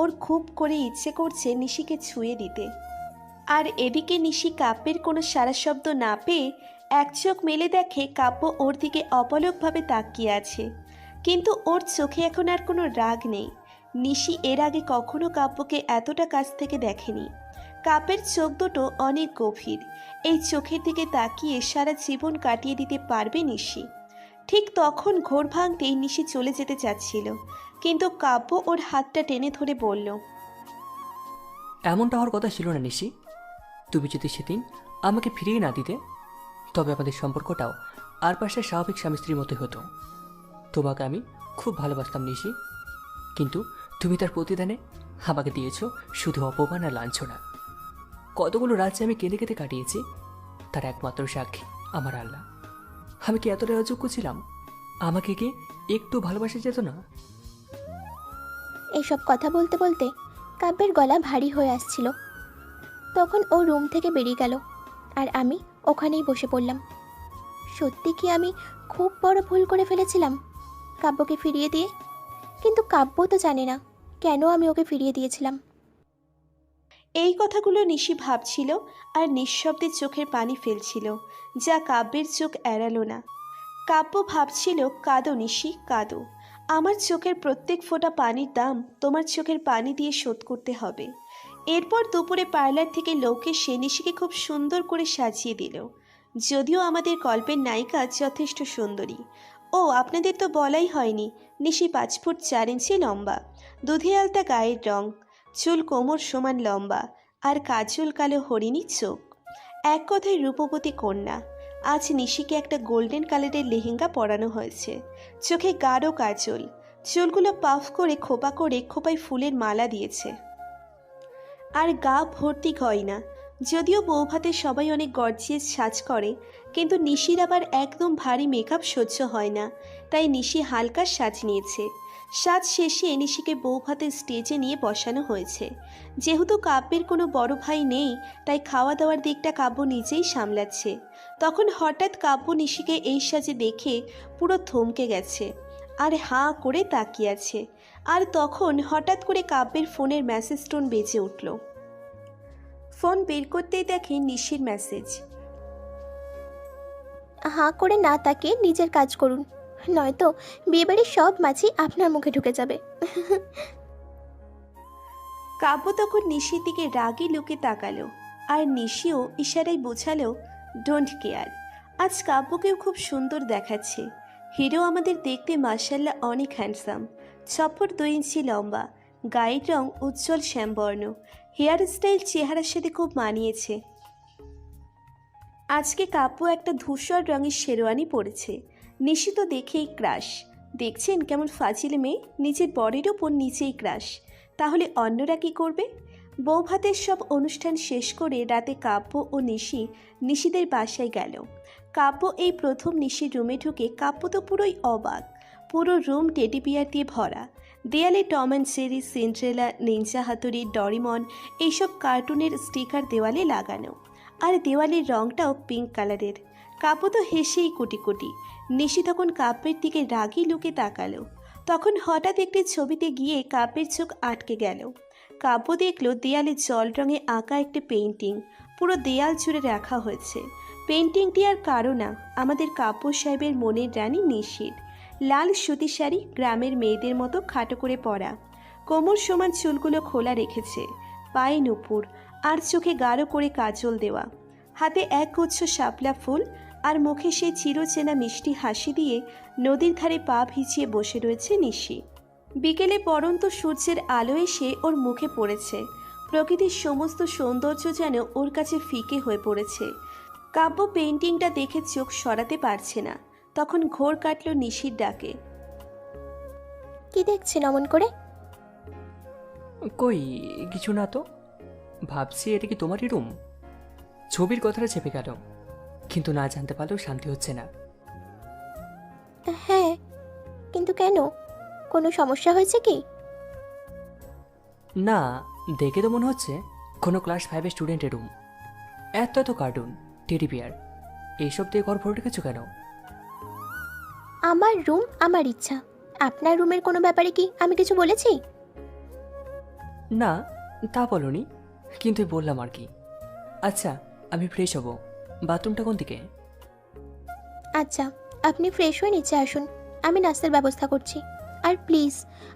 ওর খুব করে ইচ্ছে করছে নিশিকে ছুঁয়ে দিতে। আর এদিকে নিশি কাব্যের কোনো সারা শব্দ না পেয়ে এক চোখ মেলে দেখে কাব্য ওর দিকে অপলকভাবে তাকিয়ে আছে, কিন্তু ওর চোখে এখন আর কোনো রাগ নেই। নিশি এর আগে কখনো কাব্যকে এতটা কাছ থেকে দেখেনি। কাব্যের চোখ দুটো অনেক গভীর, এই চোখের দিকে তাকিয়ে সারা জীবন কাটিয়ে দিতে পারবে নিশি। ঠিক তখন ঘোর ভাঙতেই নিশি চলে যেতে চাচ্ছিল, কিন্তু কাব্য ওর হাতটা টেনে ধরে বলল, এমনটা হওয়ার কথা ছিল না নিশি। তুমি যদি সেদিন আমাকে ফিরিয়ে না দিতে, তবে আমাদের সম্পর্কটাও আর পাশে স্বাভাবিক স্বামী স্ত্রীর মতোই হতো। তোমাকে আমি খুব ভালোবাসতাম নিশি, কিন্তু তুমি তার প্রতিদানে আমাকে দিয়েছ শুধু অপমান আর লাঞ্ছনা। কতগুলো রাজ্যে আমি কেঁদে কেঁদে কাটিয়েছি, তার একমাত্র সাক্ষী আমার আল্লাহ। আমি কি এতটাই অযোগ্য ছিলাম? আমাকে কি একটু ভালোবাসা যেত না? এইসব কথা বলতে বলতে কাব্যের গলা ভারী হয়ে আসছিল। তখন ও রুম থেকে বেরিয়ে গেল, আর আমি ওখানেই বসে পড়লাম। সত্যি কি আমি খুব বড় ভুল করে ফেলেছিলাম কাব্যকে ফিরিয়ে দিয়ে? কিন্তু কাব্য তো জানে না কেন আমি ওকে ফিরিয়ে দিয়েছিলাম। এই কথাগুলো নিশি ভাবছিল আর নিঃশব্দে চোখের পানি ফেলছিল, যা কাব্যের চোখ এড়ালো না। কাব্য ভাবছিল, কাঁদো নিশি, কাঁদো। আমার চোখের প্রত্যেক ফোঁটা পানির দাম তোমার চোখের পানি দিয়ে শোধ করতে হবে। এরপর দুপুরে পার্লার থেকে লোক এসে নিশিকে খুব সুন্দর করে সাজিয়ে দিল। যদিও আমাদের গল্পের নায়িকা যথেষ্ট সুন্দরী। ও, আপনাদের তো বলাই হয়নি, নিশি 5 ফুট 4 ইঞ্চি লম্বা, দুধে আলতা গায়ের রং, চুল কোমর সমান লম্বা, আর কাজল কালো হরিণী চোখ। এক কথায় রূপবতী কন্যা। আজ নিশিকে একটা গোল্ডেন কালারের লেহেঙ্গা পরানো হয়েছে, চোখে গাঢ় কাজল, চুলগুলো পাফ করে খোপায় ফুলের মালা দিয়েছে, আর গা ভর্তি গয়না। যদিও বৌভাতে সবাই অনেক গর্জিয়াস সাজ করে, কিন্তু নিশির আবার একদম ভারী মেকআপ সহ্য হয় না, তাই নিশি হালকা সাজ নিয়েছে। সাজ শেষে নিশিকে বৌভাতের স্টেজে নিয়ে বসানো হয়েছে। যেহেতু কাব্যের কোনো বড় ভাই নেই, তাই খাওয়া দাওয়ার দিকটা কাব্য নিজেই সামলাচ্ছে। তখন হঠাৎ কাব্য নিশিকে এই সাজে দেখে পুরো থমকে গেছে, আর হাঁ করে তাকিয়ে আছে। আর তখন হঠাৎ করে কাব্যের ফোনের মেসেজ টোন বেজে উঠল। ফোন বের করতেই দেখে নিশির মেসেজ। হাঁ করে না তাকিয়ে নিজের কাজ করুন, নয়তো বিয়েবাড়ির সব মাছি আপনার মুখে ঢুকে যাবে। কাব্য তখন নিশির দিকে রাগী লুকে তাকালো, আর নিশিও ইশারায় বোঝালো ডোন্ট কেয়ার। আজ কাব্যকেও খুব সুন্দর দেখাচ্ছে। হিরো আমাদের দেখতে মাশাল্লাহ অনেক হ্যান্ডসাম, 6 ফুট 2 ইঞ্চি লম্বা, গায়ের রং উজ্জ্বল শ্যামবর্ণ, হেয়ার স্টাইল চেহারার সাথে খুব মানিয়েছে। আজকে কাব্য একটা ধূসর রঙের শেরওয়ানি পরেছে। নিশি তো দেখেই ক্রাশ। দেখছেন কেমন ফাজিল মেয়ে, নিজের বডির ওপর নিচেই ক্রাশ। তাহলে অন্যরা কি করবে? বৌভাতের সব অনুষ্ঠান শেষ করে রাতে কাব্য ও নিশি নিশিদের বাসায় গেল। কাব্য এই প্রথম নিশির রুমে ঢুকে কাব্য তো পুরোই অবাক। পুরো রুম টেডি বিয়ার দিয়ে ভরা। দেয়ালে Tom and Jerry, Cinderella, Ninja হাতুড়ি, ডরিমন এইসব কার্টুনের স্টিকার দেওয়ালে লাগানো। আর দেওয়ালের রংটাও পিঙ্ক কালারের। কাব্য তো হেসেই কোটি কোটি। নিশি তখন কাব্যের দিকে রাগি লুকে তাকালো। তখন হঠাৎ একটি ছবিতে গিয়ে কাব্যের চোখ আটকে গেল। কাব্য দেখলো দেয়ালে জল রঙে আঁকা একটি পেইন্টিং পুরো দেয়াল জুড়ে রাখা হয়েছে। পেইন্টিংটি আর কারো না, আমাদের কাব্য সাহেবের মনের রানী নিশির। লাল সুতি শাড়ি, গ্রামের মেয়েদের মতো খাটো করে পরা, কোমর সমান চুলগুলো খোলা রেখেছে, পায়ে নুপুর আর চোখে গাঢ় করে কাজল দেওয়া, হাতে এক গুচ্ছ শাপলা ফুল, আর মুখে সেই চিরচেনা মিষ্টি হাসি দিয়ে নদীর ধারে পা ভিজিয়ে বসে রয়েছে নিশি। বিকেলে পড়ন্ত সূর্যের আলো এসে ওর মুখে পড়েছে। প্রকৃতির সমস্ত সৌন্দর্য যেন ওর কাছে ফিকে হয়ে পড়েছে। কাব্য পেইন্টিংটা দেখে চোখ সরাতে পারছে না। তখন ঘোর কাটল নিশির ডাকে। কি দেখছেন অমন করে? কই কিছু না তো, ভাবছি এটা কি তোমারই রুম। ছবির কথাটা চেপে গেল, কিন্তু না জানতে পারলেও শান্তি হচ্ছে না। হ্যাঁ, কিন্তু কেন? কোনো সমস্যা হয়েছে কি? না, দেখে তো মনে হচ্ছে কোনো ক্লাস 5-এর স্টুডেন্টের রুম। এত এত কার্টুন, টেডি বিয়ার, এইসব দিয়ে ঘর ভরে রেখেছো কেন? আমার রুম আমার ইচ্ছা। আপনার রুমের কোনো ব্যাপারে কি আমি কিছু বলেছি? না, তা বলনি, কিন্তু বললাম আর কি। আচ্ছা, আমি ফ্রেশ হব। বাথরুমটা কোন দিকে? আচ্ছা, আপনি ফ্রেশ হয়ে নিচে আসুন, আমি নাস্তার ব্যবস্থা করছি। আর প্লিজ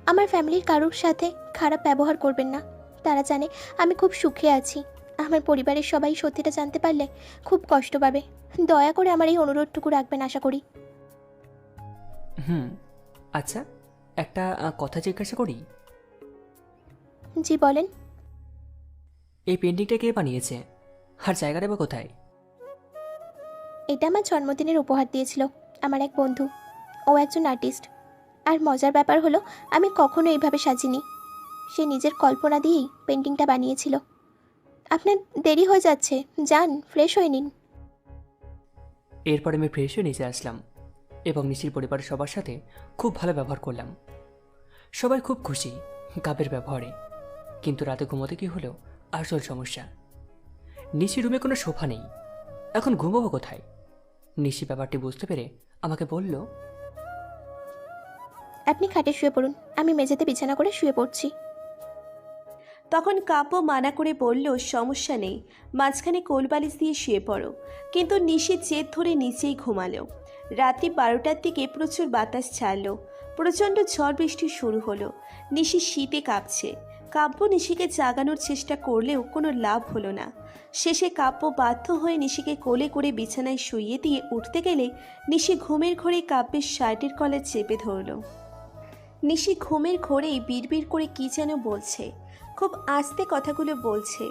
আমার ফ্যামিলির কারোর সাথে খারাপ ব্যবহার করবেন না। তারা জানে আমি খুব সুখে আছি। আমার পরিবারের সবাই সত্যিটা জানতে পারলে খুব কষ্ট পাবে। দয়া করে আমার এই অনুরোধটুকু রাখবেন আশা করি। আচ্ছা, একটা কথা জিজ্ঞাসা করি? জি বলেন। এই পেন্টিংটা কে বানিয়েছে, আর জায়গাটা বা কোথায়? এটা আমার জন্মদিনের উপহার দিয়েছিল আমার এক বন্ধু। ও একজন আর্টিস্ট। আর মজার ব্যাপার হলো আমি কখনো এইভাবে সাজিনি। সে নিজের কল্পনা দিয়েই পেন্টিংটা বানিয়েছিল। আপনার দেরি হয়ে যাচ্ছে, যান ফ্রেশ হয়ে নিন। এরপর আমি ফ্রেশ হয়ে নিচে আসলাম এবং নিশির পরিবারের সবার সাথে খুব ভালো ব্যবহার করলাম। সবাই খুব খুশি কাব্যের ব্যবহারে। কিন্তু রাতে ঘুমোতে কি হলো আসল সমস্যা। নিশির রুমে কোনো সোফা নেই, এখন ঘুমাবো কোথায়? নিশি ব্যাপারটি বুঝতে পেরে আমাকে বলল, আপনি খাটে শুয়ে পড়ুন, আমি মেঝেতে বিছানা করে শুয়ে পড়ছি। তখন কাব্য মানা করে বলল, সমস্যা নেই, মাঝখানে কোলবালিশ দিয়ে শুয়ে পড়ো। কিন্তু নিশি জেদ ধরে নিচেই ঘুমালো। রাত্রি 12টার দিকে প্রচুর বাতাস ছাড়ল। প্রচণ্ড ঝড় বৃষ্টি শুরু হলো। নিশি শীতে কাঁপছে। কাব্য নিশিকে জাগানোর চেষ্টা করলেও কোনো লাভ হলো না। শেষে কাব্য বাধ্য হয়ে নিশিকে কোলে করে বিছানায় শুইয়ে দিয়ে উঠতে গেলে নিশি ঘুমের ঘোরে কাব্যের শার্টের কলার চেপে ধরল। নিশি ঘুমের ঘোরেই বিড়বিড় করে কী যেন বলছে। খুব আস্তে কথাগুলো বলছে।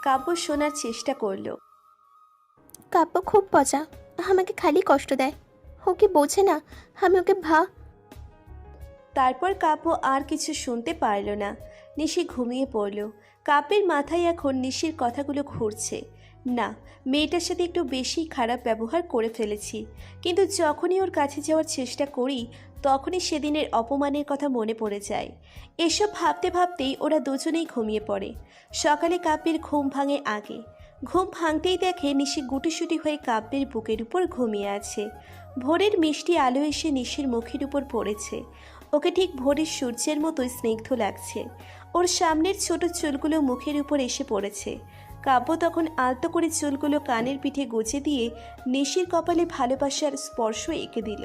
কাব্য শোনার চেষ্টা করল। কাব্য খুব পচা, আমাকে খালি কষ্ট দেয়। ও কি বোঝে না আমি ওকে তারপর কাব্য আর কিছু শুনতে পারল না। নিশি ঘুমিয়ে পড়ল। কাব্যের মাথায় এখন নিশির কথাগুলো ঘুরছে। না, মেয়েটার সাথে একটু বেশি খারাপ ব্যবহার করে ফেলেছি, কিন্তু যখনই ওর কাছে যাওয়ার চেষ্টা করি তখনই সেদিনের অপমানের কথা মনে পড়ে যায়। এসব ভাবতে ভাবতেই ওরা দুজনেই ঘুমিয়ে পড়ে। সকালে কাব্যের ঘুম ভাঙে আগে। ঘুম ভাঙতেই দেখে নিশি গুটিসুটি হয়ে কাব্যের বুকের উপর ঘুমিয়ে আছে। ভোরের মিষ্টি আলো এসে নিশির মুখের উপর পড়েছে। ওকে ঠিক ভোরের সূর্যের মতোই স্নিগ্ধ লাগছে। ওর সামনের ছোট চুলগুলো মুখের উপর এসে পড়েছে। কাব্য তখন আলতো করে চুলগুলো কানের পিঠে গুজে দিয়ে নিশির কপালে ভালোবাসার স্পর্শ এঁকে দিল।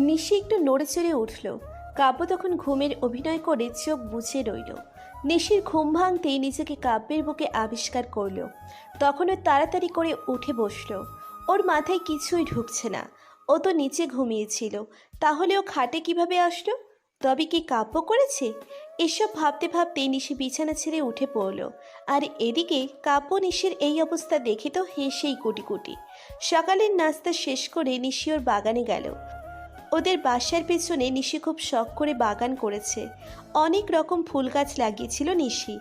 নিশি একটু নড়ে চড়ে উঠল। কাব্য তখন ঘুমের অভিনয় করে চোখ বুজে রইল। নিশির ঘুম ভাঙতেই নিজেকে কাব্যের বুকে আবিষ্কার করল। তখন ও তাড়াতাড়ি করে উঠে বসল। ওর মাথায় কিছুই ঢুকছে না। ও তো নিচে ঘুমিয়েছিল, তাহলে ও খাটে কিভাবে আসলো? তবে কি কাব্য করেছে? এসব ভাবতে ভাবতেই নিশি বিছানা ছেড়ে উঠে পড়ল। আর এদিকে কাব্য নিশির এই অবস্থা দেখে তো হেসেই কোটি কোটি। সকালের নাস্তা শেষ করে নিশি ওর বাগানে গেল। ওদের বাসার পেছনে নিশি খুব শখ করে বাগান করেছে। অনেক রকম ফুল গাছ লাগিয়েছিল নিশি।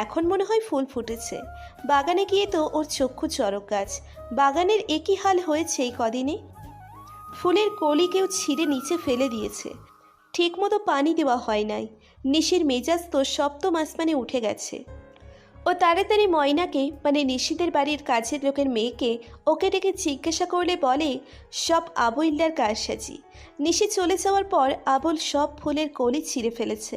এখন মনে হয় ফুল ফুটেছে। বাগানে গিয়ে তো ওর চক্ষু চড়ক গাছ। বাগানের একই হাল হয়েছে এই কদিনে। ফুলের কলি কেউ ছিঁড়ে নিচে ফেলে দিয়েছে। ঠিকমতো পানি দেওয়া হয় নাই। নিশির মেজাজ তো সপ্তম আসমানে উঠে গেছে। ও তাড়াতাড়ি ময়নাকে মানে নিশিদের বাড়ির কাছের লোকের মেয়েকে ওকে ডেকে জিজ্ঞাসা করলে বলে সব আবুইল্লার কারসাজি। নিশি চলে যাওয়ার পর আবুল সব ফুলের কলি ছিঁড়ে ফেলেছে।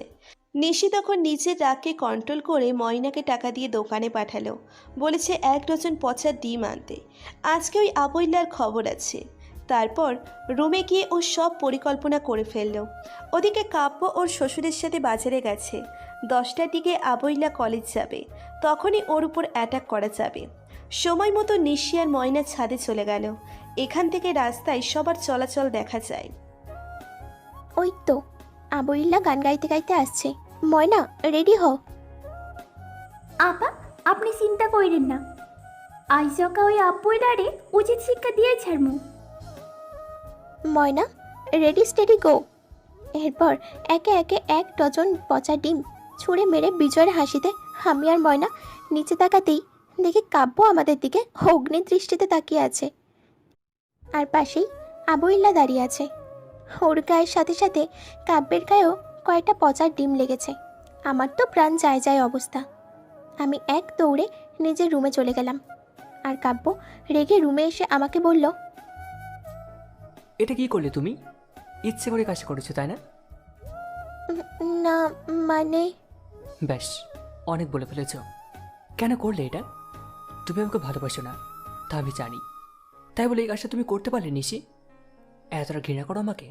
নিশি তখন নিজের রাগকে কন্ট্রোল করে ময়নাকে টাকা দিয়ে দোকানে পাঠালো, বলেছে 1 ডজন পচা ডিম আনতে। আজকে ওই আবুইল্লার খবর আছে। তারপর রুমে গিয়ে ও সব পরিকল্পনা করে ফেলল। ওদিকে কাব্য ওর শ্বশুরের সাথে বাজারে গেছে। 10টার দিকে আবুইল্লা কলেজ যাবে, তখনই ওর উপর অ্যাটাক করা যাবে। সময় মতো নিশি আর ময়না ছাদে চলে গেল। এখান থেকে রাস্তায় সবার চলাচল দেখা যায়। ওই তো আবুইল্লা গান গাইতে গাইতে আসছে। ময়না, রেডি হও। আপা, আপনি চিন্তা করেন না, আজ সকা ওই আব্বুইলারে উচিত শিক্ষা দিয়ে ছাড়মু। ময়না, রেডি স্টেডি গো। এরপর একে একে 1 ডজন পচা ডিম ছুঁড়ে মেরে বিজয়ের হাসিতে আমি আর ময়না নিচে তাকাতেই দেখি কাব্য আমাদের দিকে অগ্নি দৃষ্টিতে তাকিয়ে আছে, আর পাশেই আবুইল্লা দাঁড়িয়ে আছে। ওর গায়ের সাথে সাথে কাব্যের গায়েও কয়েকটা পচা ডিম লেগেছে। আমার তো প্রাণ যায় যায় অবস্থা। আমি এক দৌড়ে নিজের রুমে চলে গেলাম, আর কাব্য রেগে রুমে এসে আমাকে বলল, এটা কি করলে তুমি? ইচ্ছে করে কাজ করেছো তাই না? না মানে ব্যাস, অনেক বলে ফেলেছ। কেন করলে এটা? তুমি আমাকে ভালোবাসো না, তা আমি জানি। তাই বলে এই কাজটা তুমি করতে পারলে নিশি? এতটা ঘৃণা করো আমাকে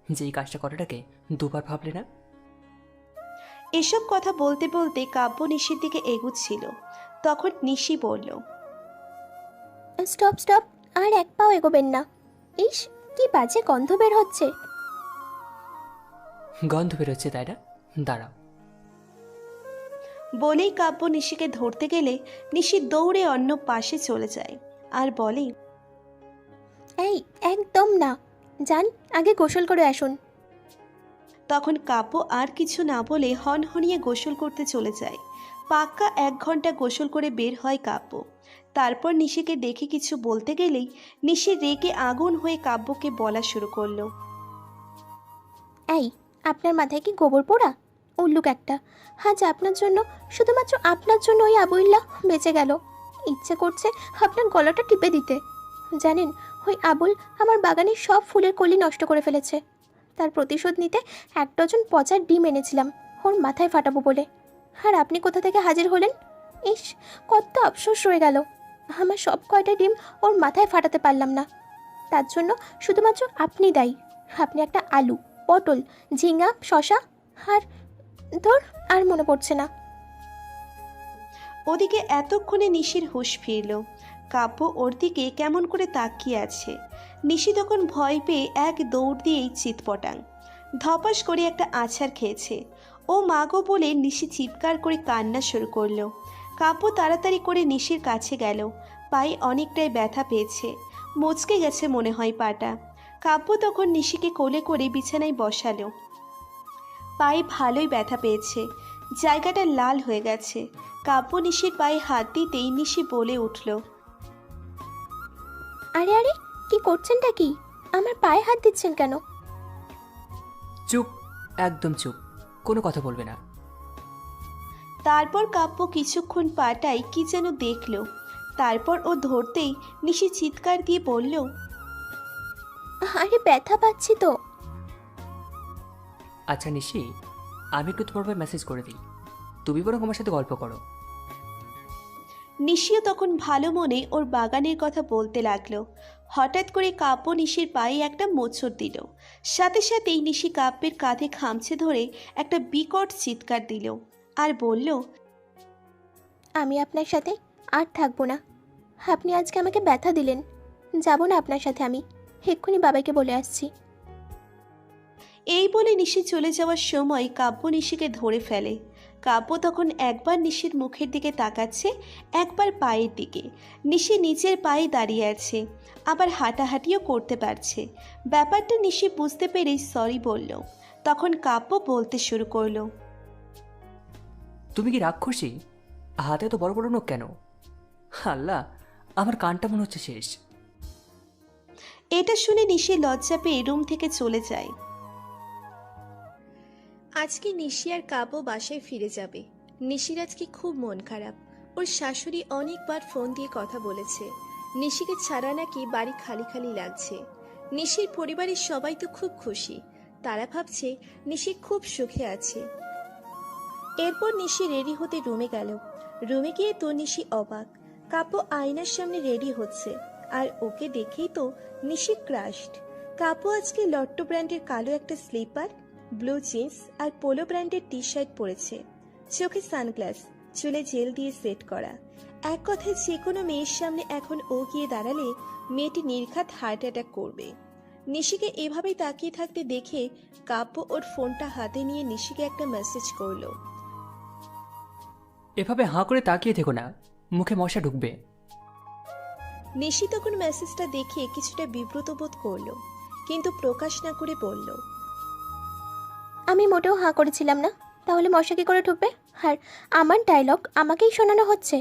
যে এই কাজটা করাটাকে দুবার ভাবলে না? এসব কথা বলতে বলতে কাব্য নিশির দিকে এগুচ্ছিল। তখন নিশি বলল, স্টপ স্টপ, আর 1 পাও এগোবেন না। ইস, কি বাজে গন্ধ বের হচ্ছে। গন্ধ বেরোচ্ছে তাই না? দাঁড়াও। বলেই কাব্য নিশিকে ধরতে গেলে নিশি দৌড়ে অন্য পাশে চলে যায় আর বলে, এই একদম না, যান আগে গোসল করে আসুন। তখন কাব্য আর কিছু না বলে হনহনিয়ে গোসল করতে চলে যায়। পাক্কা 1 ঘন্টা গোসল করে বের হয় কাব্য। তারপর নিশিকে দেখে কিছু বলতে গেলেই নিশি রেগে আগুন হয়ে কাব্যকে বলা শুরু করলো, এই, আপনার মাথায় কি গোবর পোড়া? উল্লুক একটা। আজ আপনার জন্য, শুধুমাত্র আপনার জন্য ওই আবুইল্লা বেঁচে গেল। ইচ্ছে করছে আপনার গলাটা টিপে দিতে। জানেন, ওই আবুল আমার বাগানের সব ফুলের কলি নষ্ট করে ফেলেছে। তার প্রতিশোধ নিতে 1 ডজন পচা ডিম এনেছিলাম ওর মাথায় ফাটাবো বলে। আর আপনি কোথা থেকে হাজির হলেন? ইস, কত আফসোস রয়ে গেল। আমার সব কয়টা ডিম ওর মাথায় ফাটাতে পারলাম না। তার জন্য শুধুমাত্র আপনি দায়ী। আপনি একটা আলু, পটল, ঝিঙা, শশা আর ধর আর মনে পড়ছে না। ওদিকে এতক্ষণে নিশির হুঁশ ফিরল। কাব্য ওর দিকে কেমন করে তাকিয়ে আছে। নিশি তখন ভয় পেয়ে এক দৌড় দিয়েই চিৎপটাং ধপাস করে একটা আছাড় খেয়েছে। ও মাগো বলে নিশি চিৎকার করে কান্না শুরু করলো। কাব্য তাড়াতাড়ি করে নিশির কাছে গেল। পায়ে অনেকটাই ব্যথা পেয়েছে, মচকে গেছে মনে হয় পাটা। কাব্য তখন নিশিকে কোলে করে বিছানায় বসালো। পায়ে ভালোই ব্যথা পেয়েছে, জায়গাটা লাল হয়ে গেছে। কাব্য নিশির পায়ে হাত দিতেই নিশি বলে উঠল, আরে আরে, কি করছেনটা কি? আমার পায়ে হাত দিচ্ছেন কেন? চুপ, একদম চুপ, কোনো কথা বলবে না। তারপর কাব্য কিছুক্ষণ পাটায় কি যেন দেখল। তারপর ও ধরতেই নিশি চিৎকার দিয়ে বলল, আরে ব্যথা পাচ্ছি তো। আচ্ছা নিশি, আমি একটু তোমার ভাই মেসেজ করে দিই, তুমি বরং আমার সাথে গল্প করো। নিশিও তখন ভালো মনে ওর বাগানের কথা বলতে লাগলো। হঠাৎ করে কাব্য নিশির পায়ে একটা মোচড় দিল। সাথে সাথেই নিশি কাব্যের কাঁধে খামচে ধরে একটা বিকট চিৎকার দিল আর বলল, আমি আপনার সাথে আর থাকবো না। আপনি আজকে আমাকে ব্যথা দিলেন, যাব না আপনার সাথে। আমি এক্ষুনি বাবাকে বলে আসছি। এই বলে নিশি চলে যাওয়ার সময় কাব্য নিশিকে ধরে ফেলে। কাব্য তখন একবার নিশির মুখের দিকে তাকাচ্ছে, একবার পায়ের দিকে। নিশি নিচের পায়ে দাঁড়িয়ে আছে, আবার হাঁটাহাঁটিও করতে পারছে। ব্যাপারটা নিশি বুঝতে পেরেই সরি বলল। তখন কাব্য বলতে শুরু করলো, তুমি কি রাক্ষসী? হাতে তো বড় বড় নখ কেন? আল্লাহ, আমার কানটা মনে হচ্ছে শেষ। এটা শুনে নিশি লজ্জা পেয়ে রুম থেকে চলে যায়। আজকে নিশি আর কাব্য বাসায় ফিরে যাবে। নিশির আজকে খুব মন খারাপ। ওর শাশুড়ি অনেকবার ফোন দিয়ে কথা বলেছে, নিশিকে ছাড়া নাকি বাড়ি খালি খালি লাগছে। নিশির পরিবারের সবাই তো খুব খুশি, তারা ভাবছে নিশি খুব সুখে আছে। এরপর নিশি রেডি হতে রুমে গেল। রুমে গিয়ে তো নিশি অবাক। কাব্য আয়নার সামনে রেডি হচ্ছে, আর ওকে দেখেই তো নিশি ক্রাশড। কাব্য আজকে লট্টো ব্র্যান্ডের কালো একটা স্লিপার, ব্লু জিন্স আর পোলো ব্র্যান্ডের টি শার্ট পরেছে, চোখে সানগ্লাস, চুলে জেল দিয়ে সেট করা। এক কথায় যে কোনো মেয়ের সামনে এখন ও গিয়ে দাঁড়ালে মেয়েটি নির্ঘাত হার্ট অ্যাটাক করবে। নিশিকে এভাবেই তাকিয়ে থাকতে দেখে কাব্য ওর ফোনটা হাতে নিয়ে নিশিকে একটা মেসেজ করলো। এভাবে হাঁ করে তাকিয়ে থেকো না, মুখে মশা ঢুকবে। নিশি তখন মেসেজটা দেখে কিছুটা বিব্রত বোধ করলো, কিন্তু প্রকাশ না করে বলল, আমি মোটেও হাঁ করেছিলাম না, তাহলে মশা কি করে ঢুকবে? আর আমার ডায়লগ আমাকেই শোনানো হচ্ছে।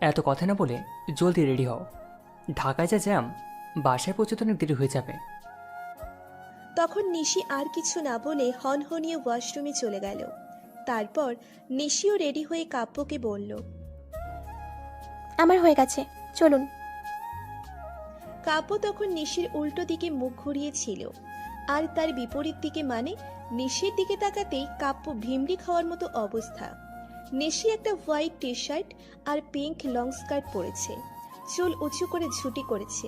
এত কথা না বলে জলদি রেডি হও, ঢাকায় যা জ্যাম, বাসায় পৌঁছতে অনেক দেরি হয়ে যাবে। তখন নিশি আর কিছু না বলে হনহনিয়ে ওয়াশরুমে চলে গেল। তারপর নিশিও রেডি হয়ে কাব্যকে বলল, আমার হয়ে গেছে, চলুন। কাব্য তখন নিশির উল্টো দিকে মুখ ঘুরিয়েছিল, আর তার বিপরীত দিকে মানে নিশির দিকে তাকাতেই কাব্য ভিমড়ি খাওয়ার মতো অবস্থা। নিশি একটা হোয়াইট টি শার্ট আর পিঙ্ক লং স্কার্ট পরেছে, চুল উঁচু করে ঝুটি করেছে,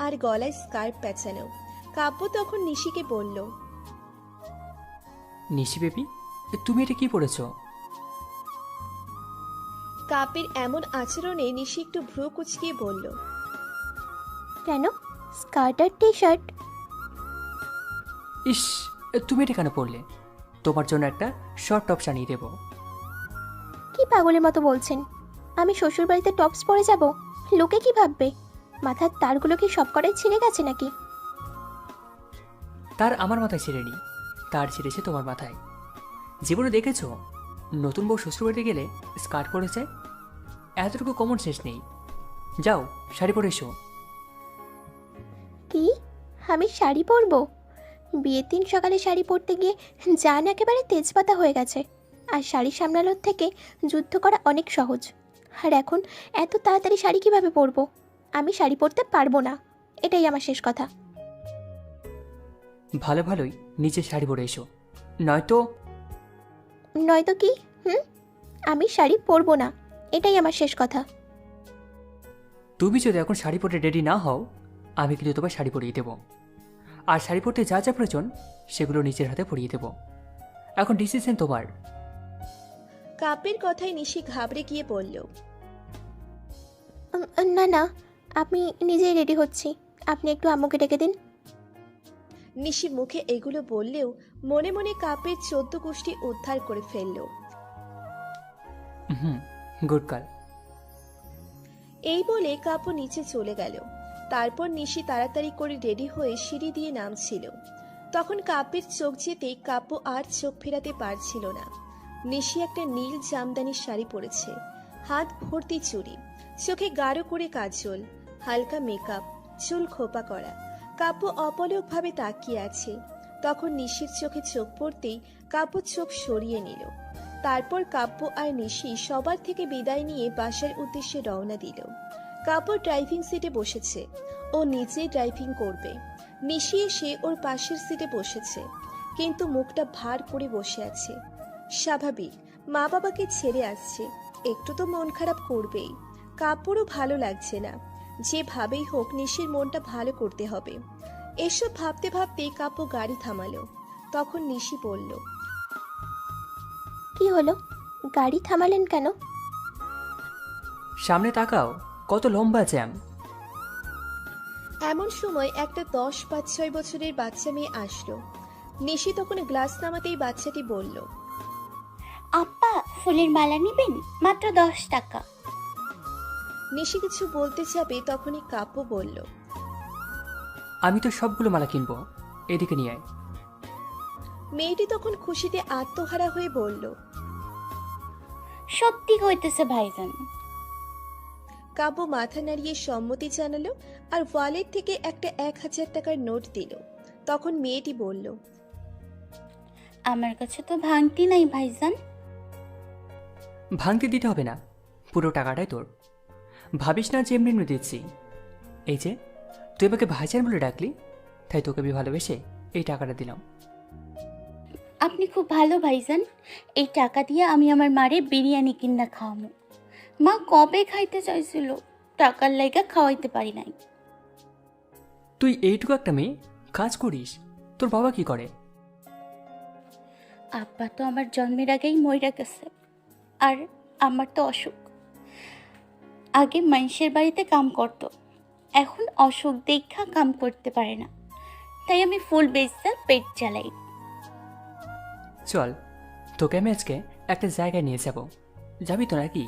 আর গলায় স্কার্ফ পেঁচানো। কাব্য তখন নিশিকে বলল, নিশি বেবি, তুমি এটা কি পড়েছো? কাব্যের এমন আচরণে নিশি একটু ভ্রু কুচকিয়ে বলল, কেন? স্কার্ট আর টি শার্ট। ইস, তুমি এটা কেন পড়লে? তোমার জন্য একটা শর্ট টপস আনিয়ে দেবো। কি পাগলের মতো বলছেন? আমি শ্বশুর বাড়িতে টপস পরে যাব? লোকে কি ভাববে? মাথার তারগুলো কি সব কটাই ছিঁড়ে গেছে নাকি? তার আমার মাথায় ছেড়েনি, তার ছেড়েছে তোমার মাথায়। জীবনে দেখেছো নতুন বউ শ্বশুরবাড়িতে গেলে স্কার্ট পরে যায়? এতটুকু কমন সেন্স নেই। যাও, শাড়ি পরে এসো। কি? আমি শাড়ি পরবো? বিয়ের দিন সকালে শাড়ি পরতে গিয়ে জান একেবারে তেজপাতা হয়ে গেছে। আর শাড়ি সামলানোর থেকে যুদ্ধ করা অনেক সহজ। আর এখন এত তাড়াতাড়ি শাড়ি কিভাবে পরবো? আমি শাড়ি পরতে পারবো না, এটাই আমার শেষ কথা। ভালো ভালোই নিচে শাড়ি পরে এসো, নয়তো নয়তো কি? আমি শাড়ি পরবো না, এটাই আমার শেষ কথা। তুমি যদি এখন শাড়ি পরে রেডি না হও, আমি কিন্তু তোমায় শাড়ি পরিয়ে দেবো। আর শাড়ি পরতে যা যা প্রয়োজন সেগুলো নিজের হাতে পরিয়ে দেবো। এখন ডিসিশন তোমার। কাব্যের কথায় নিশি ঘাবড়ে গিয়ে বলল, না না, আমি নিজেই রেডি হচ্ছি, আপনি একটু আম্মুকে ডেকে দিন। নিশি মুখে এগুলো বললেও মনে মনে কাব্যের 14 গোষ্ঠী উদ্ধার করে ফেলল। Good girl. এই বলে কাব্য নিচে চলে গেল। তারপর নিশি তাড়াতাড়ি করে রেডি হয়ে সিঁড়ি দিয়ে নামছিল। তখন কাব্যের চোখ যেতেই কাব্য আর চোখ ফেরাতে পারছিল না। নিশি একটা নীল জামদানি শাড়ি পরেছে, হাত ভর্তি চুড়ি, চোখে গাঢ় করে কাজল, হালকা মেকআপ, চুল খোপা করা। কাব্য অপলকভাবে তাকিয়ে আছে। তখন নিশির চোখে চোখ পড়তেই কাব্য চোখ সরিয়ে নিল। তারপর কাব্য আর নিশি সবার থেকে বিদায় নিয়ে বাসার উদ্দেশ্যে রওনা দিল। কাব্য ড্রাইভিং সিটে বসেছে, ও নিজেই ড্রাইভিং করবে। নিশি এসে ওর পাশের সিটে বসেছে, কিন্তু মুখটা ভার করে বসে আছে। স্বাভাবিক, মা বাবাকে ছেড়ে আসছে, একটু তো মন খারাপ করবেই। কাব্যরও ভালো লাগছে না। যেভাবেই হোক নিশির মনটা ভালো করতে হবে। এসব ভাবতে ভাবতেই কাব্য গাড়ি থামালো। তখন নিশি বলল, কি হলো? গাড়ি থামালেন কেন? সামনে তাকাও, কত লম্বা জ্যাম। এমন সময় একটা 10-6 বছরের বাচ্চা মেয়ে আসলো। নিশি তখন গ্লাস নামাতেই বাচ্চাটি বলল, আপ্পা, ফুলের মালা নেবেন? মাত্র 10 টাকা। নিশি কিছু বলতে যাবে তখনই কাব্য বলল, আমি তো সবগুলো মালা কিনবো, এদিকে নিয়ে আয়। মেয়েটি তখন খুশিতে আত্মহারা হয়ে বলল, সত্যি কইতেছে ভাইজান। কাব্য মাথা নাড়িয়ে সম্মতি জানালো আর ওয়ালেট থেকে একটা 1000 টাকার নোট দিল। তখন মেয়েটি বলল, আমার কাছে তো ভাঙতি নাই ভাইজান। ভাঙতে দিতে হবে না, পুরো টাকাটাই তোর। ভাবিস না যে এমনি এমনি দিচ্ছি। এই যে তুই আমাকে ভাইজান বলে ডাকলি, তাই তোকে আমি ভালোবেসে এই টাকাটা দিলাম। আপনি খুব ভালো ভাইজান। এই টাকা দিয়ে আমি আমার মারে বিরিয়ানি কিনা খাওয়ামো। মা কবে খাইতে চাইছিল, টাকার লাইগা খাওয়াইতে পারি নাই। তুই এইটুকু একটা মেয়ে, কাজ করিস। তোর বাবা কি করে? আব্বা তো আমার জন্মের আগেই মইরা গেছে, আর আমার তো অসুখ। আগে মানুষের বাড়িতে কাম করতো, এখন অসুখ দেখা কাম করতে পারে না, তাই আমি ফুল বেচতে পেট চালাই। চল, তোকে আমি আজকে একটা জায়গায় নিয়ে যাব। যাবি তো নাকি?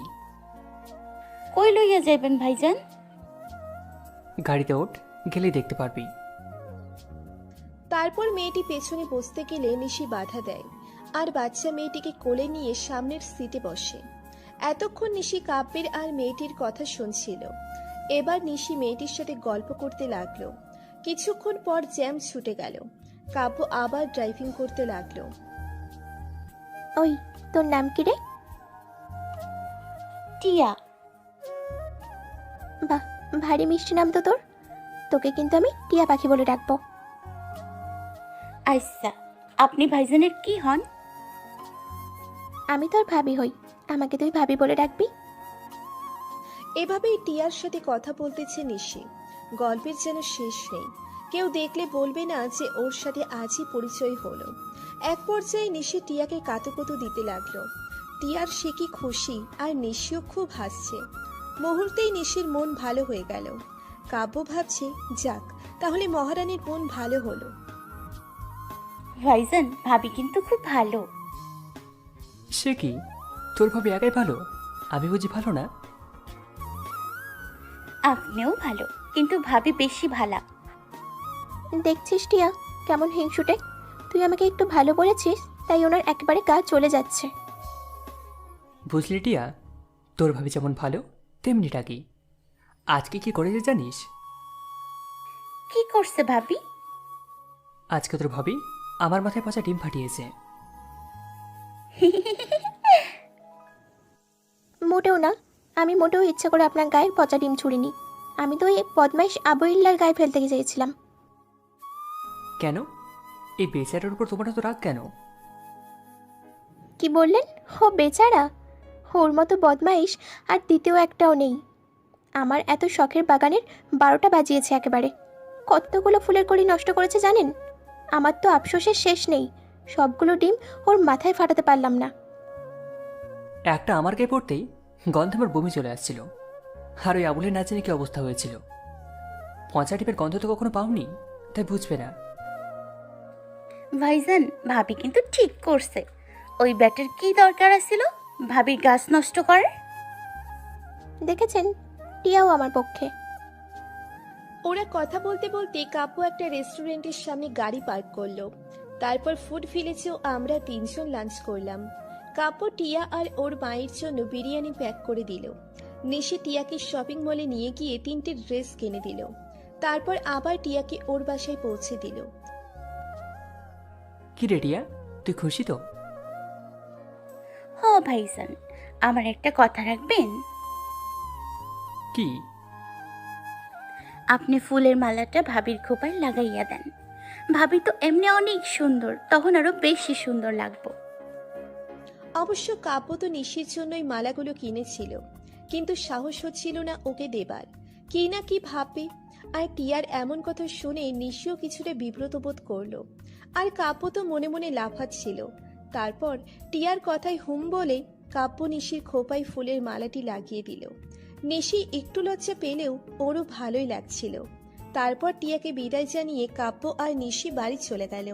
কই লইয়া যাইবেন ভাইজান? গাড়িতে ওঠ, গেলেই দেখতে পারবি। তারপর মেয়েটি পেছনে বসতে গেলে নিশি বাধা দেয় আর বাচ্চা মেয়েটিকে কোলে নিয়ে সামনের সিটে বসে। এতক্ষণ নিশি কাব্যের আর মেয়েটির কথা শুনছিল। এবার নিশি মেয়েটির সাথে গল্প করতে লাগলো। কিছুক্ষণ পর জ্যাম ছুটে গেল। কাব্য আবার ড্রাইভিং করতে লাগলো। ওই, তোর নাম কি রে? টিয়া। বাহ, ভারী মিষ্টি নাম তো তোর। তোকে কিন্তু আমি টিয়া পাখি বলে ডাকবো। আচ্ছা, আপনি ভাইজানের কি হন? আমি তোর ভাবি হই, আমাকে তুই ভাবি বলে ডাকবি। এভাবেই টিয়ার সাথে কথা বলতেছে নিশি। গল্পের যেন শেষ নেই। কেউ দেখলে বলবে না যে ওর সাথে আজই পরিচয় হলো। এক পর্যায়ে নিশি টিয়াকে কাতুকুতু দিতে লাগলো। টিয়ার সে কি খুশি, আর নিশিও খুব হাসছে। মুহূর্তেই নিশির মন ভালো হয়ে গেল। কাব্য ভাবছে, যাক, তাহলে মহারানীর মন ভালো হলো। ভাইজান, ভাবি কিন্তু খুব ভালো। সে কি, তোর ভাবি একাই ভালো? আমি বুঝি ভালো না? আপনিও ভালো, কিন্তু ভাবি বেশি ভালা। দেখছিস টিয়া কেমন হিংসুটে। তুই আমাকে একটু ভালো বলেছিস, তাই ওনার একেবারে গা চলে যাচ্ছে। বুঝলি টিয়া, তোর ভাবি যেমন ভালো তেমনি টাকি। আজকে কি করেছে জানিস? কি করছে ভাবি? আজকে তোর ভাবি আমার মাথায় পচা ডিম ফাটিয়েছে। মোটেও না, আমি মোটেও ইচ্ছা করে আপনার গায়ের পচা ডিম ছুড়িনি। আমি তো এই বদমাইশ আবইল্লার গায়ে ফেলতে চেয়েছিলাম। কেন? এই বেচারার উপর তোমার তো রাগ কেন? কি বললেন? হো বেচারা? ওর মতো বদমাইশ আর দ্বিতীয় একটাও নেই। আমার এত শখের বাগানের 12টা বাজিয়েছে একেবারে। কতগুলো ফুলের কড়ি নষ্ট করেছে জানেন? আমার তো আফসোসের শেষ নেই। সবগুলো ডিম ওর মাথায় ফাটাতে পারলাম না। একটা আমার গায়ে পড়তেই গন্ধে আমার বমি চলে আসছিল। আর ওই আবুলের নাচে কি অবস্থা হয়েছিল। পচা ডিমের গন্ধ তো কখনো পাওনি, তাই বুঝবে না। ভাইজান, ভাবি কিন্তু ঠিক করছে। ওই ব্যাটের কি দরকার আছিল ভাবির গাছ নষ্ট করে? দেখেছেন, টিয়াও আমার পক্ষে। ওরা কথা বলতে বলতে কাব্য একটা রেস্টুরেন্টের সামনে গাড়ি পার্ক করলো। তারপর ফুড ভিলেজেও আমরা 3 জন লাঞ্চ করলাম। কাব্য টিয়া আর ওর মায়ের জন্য বিরিয়ানি প্যাক করে দিল। নিশি টিয়াকে শপিং মলে নিয়ে গিয়ে 3টে ড্রেস কিনে দিল। তারপর আবার টিয়াকে ওর বাসায় পৌঁছে দিল। কি রে টিয়া, তুই খুশি তো? ও ভাইজান, আমার একটা কথা রাখবেন? কি? আপনি ফুলের মালাটা ভাবির খোপায় লাগাইয়া দেন। ভাবি তো এমনি অনেক সুন্দর, তখন আরো বেশি সুন্দর লাগবো। অবশ্য কাব্য তো নিশির জন্যই মালাগুলো কিনেছিল, কিন্তু সাহস হচ্ছিল না ওকে দেবার। কি না কি ভাববে। আর টিয়ার এমন কথা শুনে নিশিও কিছুটা বিব্রত বোধ করলো। আর কাব্য তো মনে মনে লাফাচ্ছিল। তারপর টিয়ার কথায় হুম বলে কাব্য নিশির খোপায় ফুলের মালাটি লাগিয়ে দিল। নিশি একটু লজ্জা পেলেও ওরও ভালোই লাগছিল। তারপর টিয়াকে বিদায় জানিয়ে কাব্য আর নিশি বাড়ি চলে গেল।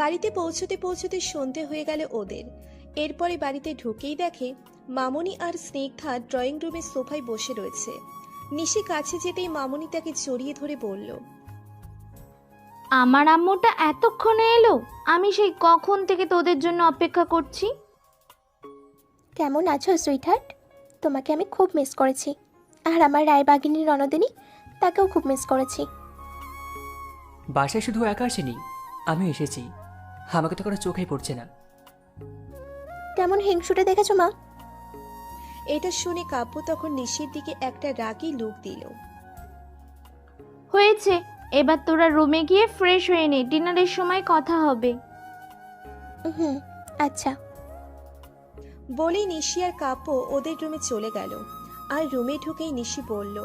বাড়িতে পৌঁছতে পৌঁছতে সন্ধে হয়ে গেল ওদের। এরপরে বাড়িতে ঢুকেই দেখে মামনি আর স্নিগ্ধা ড্রয়িং রুমের সোফায় বসে রয়েছে। নিশি কাছে যেতেই মামনি তাকে জড়িয়ে ধরে বলল, আমার আম্মুটা এতক্ষণে এলো? আমি সেই কখন থেকে তোদের জন্য অপেক্ষা করছি। কেমন আছো সুইটহার্ট? তোমাকে আমি খুব মিস করেছি। আর আমার রায়বাগিনী রণদিনী, তাকেও খুব মিস করেছি। বাসায় শুধু একা আসেনি, আমি এসেছি। আমাকে তো কোনো চোখেই পড়ছে না। তেমন হিংসুটে দেখেছো মা? এটা শুনে কাব্য তখন নিশির দিকে একটা রাগী লুক দিল। হয়েছে, এবার তোরা রুমে গিয়ে ফ্রেশ হয়ে নে, ডিনারের সময় কথা হবে। হুম, আচ্ছা। বলেই নিশি আর কাব্য ওদের রুমে চলে গেল। আর রুমে ঢুকেই নিশি বলল,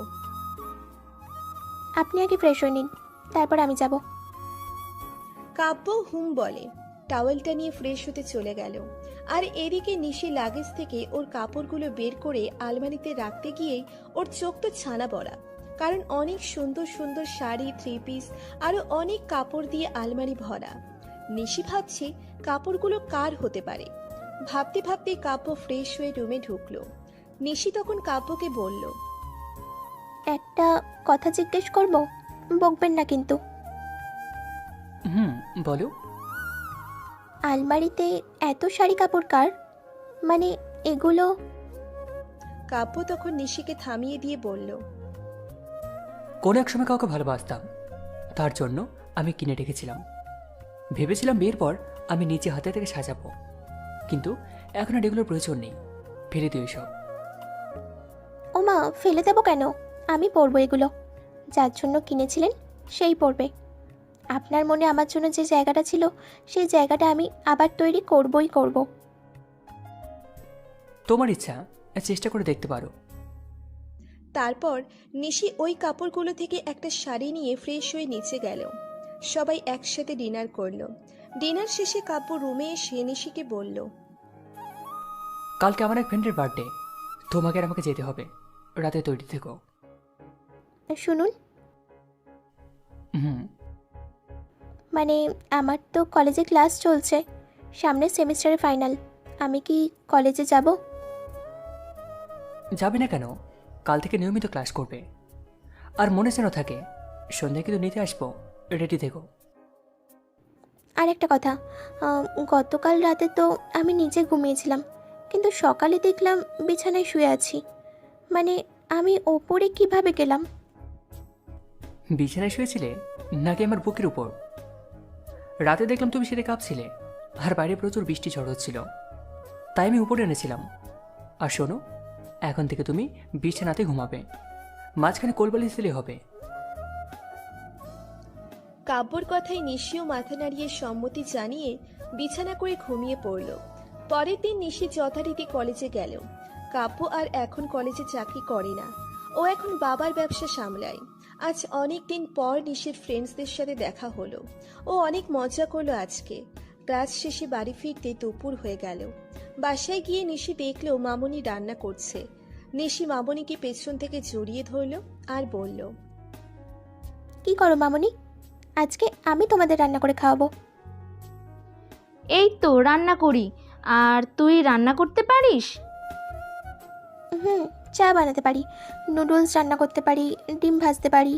আপনি আগে ফ্রেশ হয়ে নিন, তারপর আমি যাব। কাব্য হুম বলে টাওয়েলটা নিয়ে ফ্রেশ হতে চলে গেল। আর এদিকে নিশি লাগেজ থেকে ওর কাপড়গুলো বের করে আলমারিতে রাখতে গিয়েই ওর চোখ তো ছানা বড়া, কারণ অনেক সুন্দর সুন্দর শাড়ি, 3 পিস আরো অনেক কাপড় দিয়ে আলমারি ভরা। নিশি ভাবছে কাপড়গুলো কার হতে পারে। ভাবতে ভাবতে কাব্য ফ্রেশ হয়ে রুমে ঢুকলো। নিশি তখন কাব্যকে বলল, একটা কথা জিজ্ঞেস করব, বকবেন না কিন্তু। বলো। আলমারিতে এত শাড়ি কাপড় কার? মানে এগুলো? কাব্য তখন নিশিকে থামিয়ে দিয়ে বলল, কোনো এক সময় কাউকে ভালোবাসতাম, তার জন্য আমি কিনে রেখেছিলাম। ভেবেছিলাম বিয়ের পর আমি নিজে হাতে থেকে সাজাবো, কিন্তু এখন আর এগুলোর প্রয়োজন নেই, ফেলে দিও সব। ও মা, ফেলে দেবো কেন? আমি পরবো এগুলো। যার জন্য কিনেছিলেন সেই পরবে। আপনার মনে আমার জন্য যে জায়গাটা ছিল সেই জায়গাটা আমি আবার তৈরি করবই করব। তোমার ইচ্ছা, চেষ্টা করে দেখতে পারো। তারপর নিশি ওই কাপড়গুলো থেকে একটা শাড়ি নিয়ে ফ্রেশ হয়ে নিচে গেল। সবাই একসাথে ডিনার করলো। ডিনার শেষে কাব্য রুমে এসে নিশিকে বলল, কালকে আমার এক ফ্রেন্ডের বার্থডে, তোমাকে আর আমাকে যেতে হবে, রাতে তৈরি থেকো। শুনুন, হুম। মানে আমার তো কলেজে ক্লাস চলছে, সামনের সেমিস্টারে ফাইনাল। আমি কি কলেজে যাব? যাবে না কেন? কাল থেকে নিয়মিত ক্লাস করবে। আর মনে যেন থাকে, সন্ধ্যায় কিন্তু নিতে আসবো, রেডি থেকো। আর একটা কথা, গতকাল রাতে তো আমি নিজে ঘুমিয়েছিলাম, কিন্তু সকালে দেখলাম বিছানায় শুয়ে আছি। মানে আমি ওপরে কিভাবে গেলাম? বিছানায় শুয়েছিলে নাকি আমার বুকের উপর? রাতে দেখলাম তুমি সেটা কাঁপছিলে, আর বাইরে প্রচুর বৃষ্টি ঝড় হচ্ছিল, তাই আমি উপরে এনেছিলাম। আর শোনো, এখন থেকে তুমি বিছানাতে ঘুমাবে, মাঝখানে কোলবালিশ দিলে হবে। কাব্যর কথায় নিশিও মাথা নাড়িয়ে সম্মতি জানিয়ে বিছানা করে ঘুমিয়ে পড়ল। পরের দিন নিশি যথারীতি কলেজে গেল। কাব্য আর এখন কলেজে চাকরি করে না, ও এখন বাবার ব্যবসা সামলায়। আজ অনেক দিন পর নিশির ফ্রেন্ডসদের সাথে দেখা হলো। ও অনেক মজা করলো আজকে। ক্লাস শেষে বাড়ি ফিরতে দুপুর হয়ে গেল। বাসায় গিয়ে নিশি দেখলো মামনি রান্না করছে। নিশি মামনিকে পেছন থেকে জড়িয়ে ধরল আর বলল, কি করো মামনি? আজকে আমি তোমাদের রান্না করে খাওয়াবো। এই তো রান্না করি। আর তুই রান্না করতে পারিস? হুম, চা বানাতে পারি, নুডলস রান্না করতে পারি, ডিম ভাজতে পারি।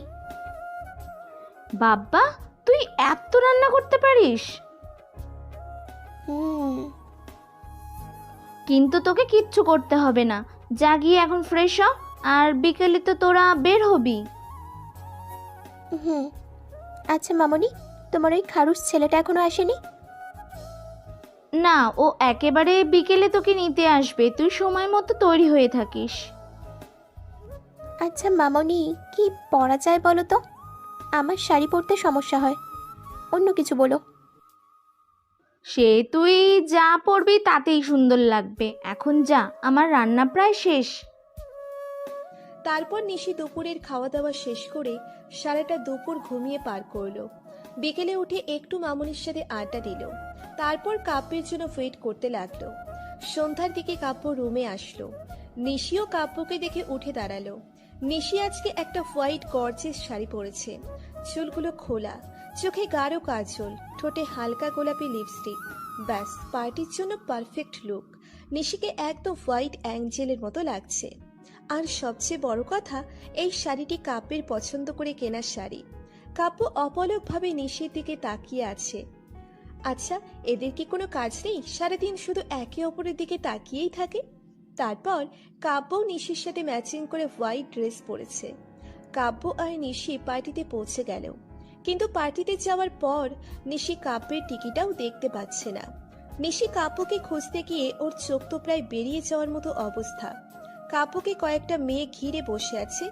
বাবা, তুই এত রান্না করতে পারিস? হুম। কিন্তু তোকে কিচ্ছু করতে হবে না, যা গিয়ে এখন ফ্রেশ হ, আর বিকেলে তো তোরা বের হবি। হুম। আচ্ছা মামনি, তোমার ওই খারুস ছেলেটা এখনো আসেনি? না, ও একেবারে বিকেলে তোকে নিতে আসবে, তুই সময় মতো তৈরি হয়ে থাকিস। আচ্ছা মামনি, কি পরা যায় বলো তো? আমার শাড়ি পরতে সমস্যা হয়, অন্য কিছু বলো। সে তুই যা পরবি তাতেই সুন্দর লাগবে। এখন যা, আমার রান্না প্রায় শেষ। তারপর নিশি দুপুরের খাওয়া দাওয়া শেষ করে সারাটা দুপুর ঘুমিয়ে পার করলো। বিকেলে উঠে একটু মামনির সাথে আড্ডা দিল। তারপর কাব্যের জন্য ওয়েট করতে লাগলো। সন্ধ্যার দিকে কাব্য রুমে আসলো। নিশিও কাব্যকে দেখে উঠে দাঁড়ালো। নিশি আজকে একটা হোয়াইট গর্জিয়াস শাড়ি পরেছে, চুলগুলো খোলা, চোখে গাঢ় কাজল, ঠোঁটে হালকা গোলাপি লিপস্টিক। ব্যাস, পার্টির জন্য পারফেক্ট লুক। নিশিকে একদম হোয়াইট অ্যাঞ্জেলের মতো লাগছে। আর সবচেয়ে বড় কথা, এই শাড়িটি কাব্যের পছন্দ করে কেনা শাড়ি। কাব্য অপলকভাবে নিশির দিকে তাকিয়ে আছে। আচ্ছা, এদের কি কোনো কাজ নেই? সারাদিন শুধু একে অপরের দিকে তাকিয়েই থাকে। তারপর কাব্যও নিশির সাথে ম্যাচিং করে হোয়াইট ড্রেস পরেছে। কাব্য আর নিশি পার্টিতে পৌঁছে গেল। কিন্তু পার্টিতে যাওয়ার পর নিশি কাব্যের টিকিটাও দেখতে পাচ্ছে না। নিশি কাব্যকে খুঁজতে গিয়ে ওর চোখ তো প্রায় বেরিয়ে যাওয়ার মতো অবস্থা। কাব্যকে কয়েকটা মেয়ে ঘিরে বসে আছে।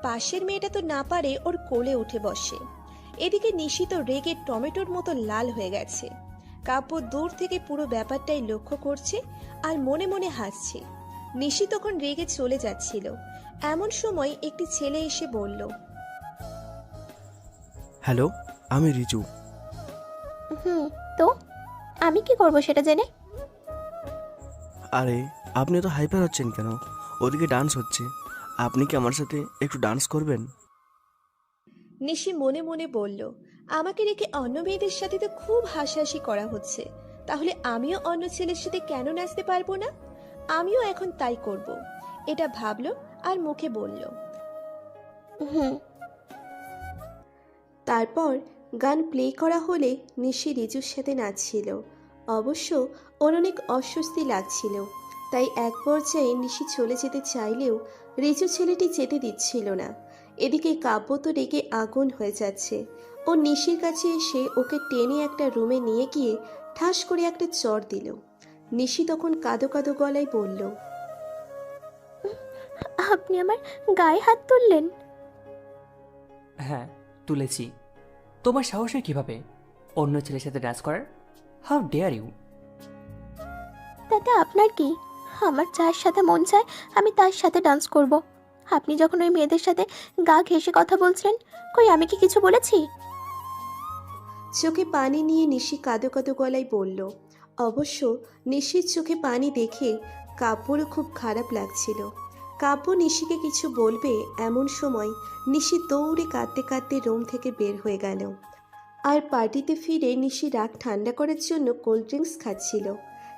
পাশের মেয়েটা তো না পারে ওর কোলে উঠে বসে। এদিকে নিশি তো রেগে টমেটোর মতো লাল হয়ে গেছে। কাব্য দূর থেকে পুরো ব্যাপারটাই লক্ষ্য করছে আর মনে মনে হাসছে। নিশি তখন রেগে চলে যাচ্ছিল। এমন সময় একটি ছেলে এসে বলল, হ্যালো, আমি রিজু। তো আমি কি করব সেটা জেনে? আরে আপনি তো হাইপার হচ্ছেন কেন? ওদিকে ডান্স হচ্ছে, আপনি কি আমার সাথে একটু ডান্স করবেন? নিশি মনে মনে বলল, আমাকে রেখে অন্য মেয়েদের সাথে তো খুব হাসাহাসি করা হচ্ছে, তাহলে আমিও অন্য ছেলের সাথে কেন নাচতে পারবো না? আমিও এখন তাই করব। এটা ভাবলো আর মুখে বলল। হুম। তারপর গান প্লে করা হলে নিশি রিজুর সাথে নাচছিল। অবশ্য ওর অনেক অস্বস্তি লাগছিল, তাই এক পর্যায়ে নিশি চলে যেতে চাইলেও রিজু ছেলেটি যেতে দিচ্ছিল না। এদিকে কাব্য তো রেগে আগুন হয়ে যাচ্ছে। ও নিশির কাছে এসে ওকে টেনে একটা রুমে নিয়ে গিয়ে ঠাস করে একটা চড় দিল। নিশি তখন কাঁদো কাঁদো গলায় বলল, আপনি আমার গায়ে হাত তুললেন? হ্যাঁ, তুলেছি। তোমার সাহস হয় কিভাবে অন্য ছেলের সাথে ডান্স করার? How dare you! তাতে আপনার কি? আমার যার সাথে মন চায় আমি তার সাথে ডান্স করব। আপনি যখন ওই মেয়েদের সাথে গা ঘেঁষে কথা বলছিলেন, কই আমি কি কিছু বলেছি? চোখে পানি নিয়ে নিশি কাঁদো কাঁদো গলায় বলল। অবশ্য নিশির চোখে পানি দেখে কাব্যরও খুব খারাপ লাগছিল। কাব্য নিশিকে কিছু বলবে এমন সময় নিশি দৌড়ে কাঁদতে কাঁদতে রুম থেকে বের হয়ে গেল। আর পার্টিতে ফিরে নিশি রাগ ঠান্ডা করার জন্য কোল্ড ড্রিঙ্কস খাচ্ছিল।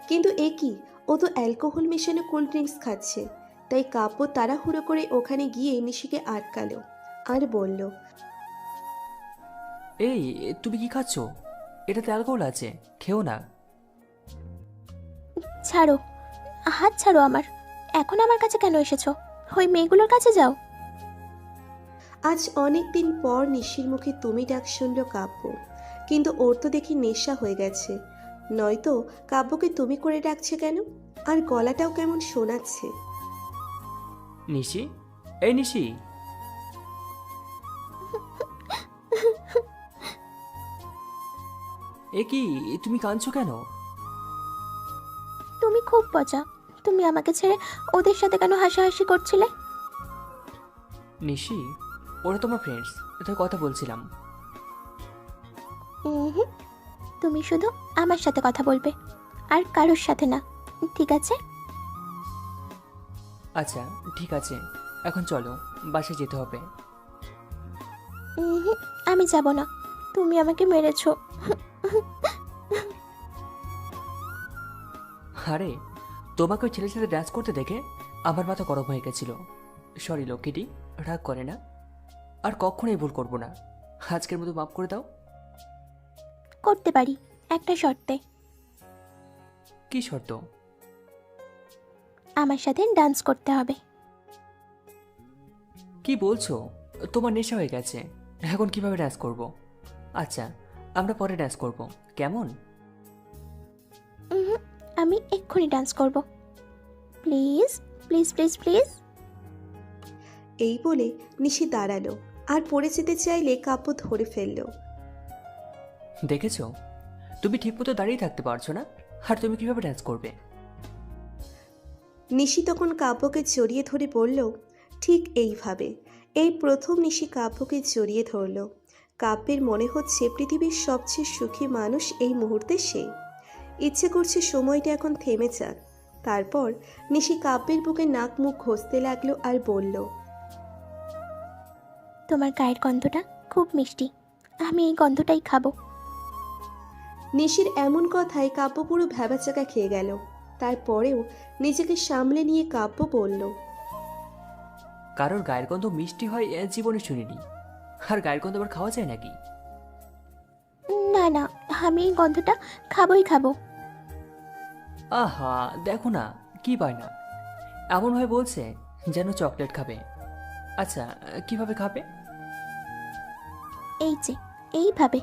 কিন্তু এ কি, ও তো অ্যালকোহল মেশানো কোল্ড ড্রিঙ্কস খাচ্ছে। তাই কাব্য তাড়াহুড়ো করে ওখানে গিয়ে নিশিকে আটকালো আর বলল, এই, তুমি কি খাচ্ছ? এটাতে অ্যালকোহল আছে, খেও না। ছাড়ো, হাত ছাড়ো আমার। এখন আমার কাছে কেন এসেছো? ওই মেয়েগুলোর কাছে যাও। আজ অনেক দিন পর নিশির মুখে তুমি ডাক শুনল কাব্য। কিন্তু ওর তো দেখি নেশা হয়ে গেছে, নয়তো কাব্যকে তুমি করে ডাকছে কেন? আর গলাটাও কেমন শোনাচ্ছে। নিশি, এই নিশি! এ কি, তুমি কাঁদছো কেন? তুমি খুব পচা। তুমি আমাকে ছেড়ে ওদের সাথে কেন হাসাহাসি করছিলে? নিশি, ওরা তোমার ফ্রেন্ডস, তাই কথা বলছিলাম। হুম, তুমি শুধু আমার সাথে কথা বলবে, আর কারোর সাথে না, ঠিক আছে? আচ্ছা, ঠিক আছে, এখন চলো, বাসে যেতে হবে। আমি যাব না, তুমি আমাকে মেরেছো। আরে, তোমাকে ওই ছেলের সাথে ডান্স করতে দেখে আমার মাথা গরম হয়ে গেছিল। সরি লক্ষ্মীটি, রাগ করে না, আর কখনোই ভুল করবো না। আজকের মতো মাফ করে দাও। করতে পারি, একটা শর্তে। কি শর্ত? আমার সাথে ডান্স করতে হবে। কি বলছো? তোমার নেশা হয়ে গেছে, এখন কিভাবে ডান্স করব? আচ্ছা, আমরা পরে ডান্স করব, কেমন? আমি এক্ষুনি ডান্স করব। Please please please please. এই বলে নিশি দাঁড়ালো আর পড়ে যেতে চাইলে কাব্য ধরে ফেলল। দেখেছো, তুমি ঠিকমতো দাঁড়িয়ে থাকতে পারছো না, আর তুমি কিভাবে ডান্স করবে? নিশি তখন কাব্যকে জড়িয়ে ধরে বলল, ঠিক এইভাবে। এই প্রথম নিশি কাব্যকে জড়িয়ে ধরল। কাব্যের মনে হচ্ছে পৃথিবীর সবচেয়ে সুখী মানুষ এই মুহূর্তে সে। ইচ্ছে করছে সময়টা এখন থেমে যাক। তারপর নিশি কাব্যের বুকে নাক মুখ ঘষতে লাগলো আর বলল, তোমার গায়ের গন্ধটা খুব মিষ্টি, আমি এই গন্ধটাই খাবো। নিশির এমন কথায় কাব্য পুরো ভ্যাবাচাকা খেয়ে গেল। তারপরেও নিজেকে সামলে নিয়ে কাব্য বলল, কারোর গায়ের গন্ধ মিষ্টি হয় এ জীবনে শুনিনি। আর গায়ের গন্ধ আবার খাওয়া যায় নাকি? না না, আমি এই গন্ধটা খাবোই খাবো। আহা, দেখো না কি পায় না, এমনভাবে বলছে যেন চকলেট খাবে। আচ্ছা, কিভাবে খাবে? এই যে এইভাবে।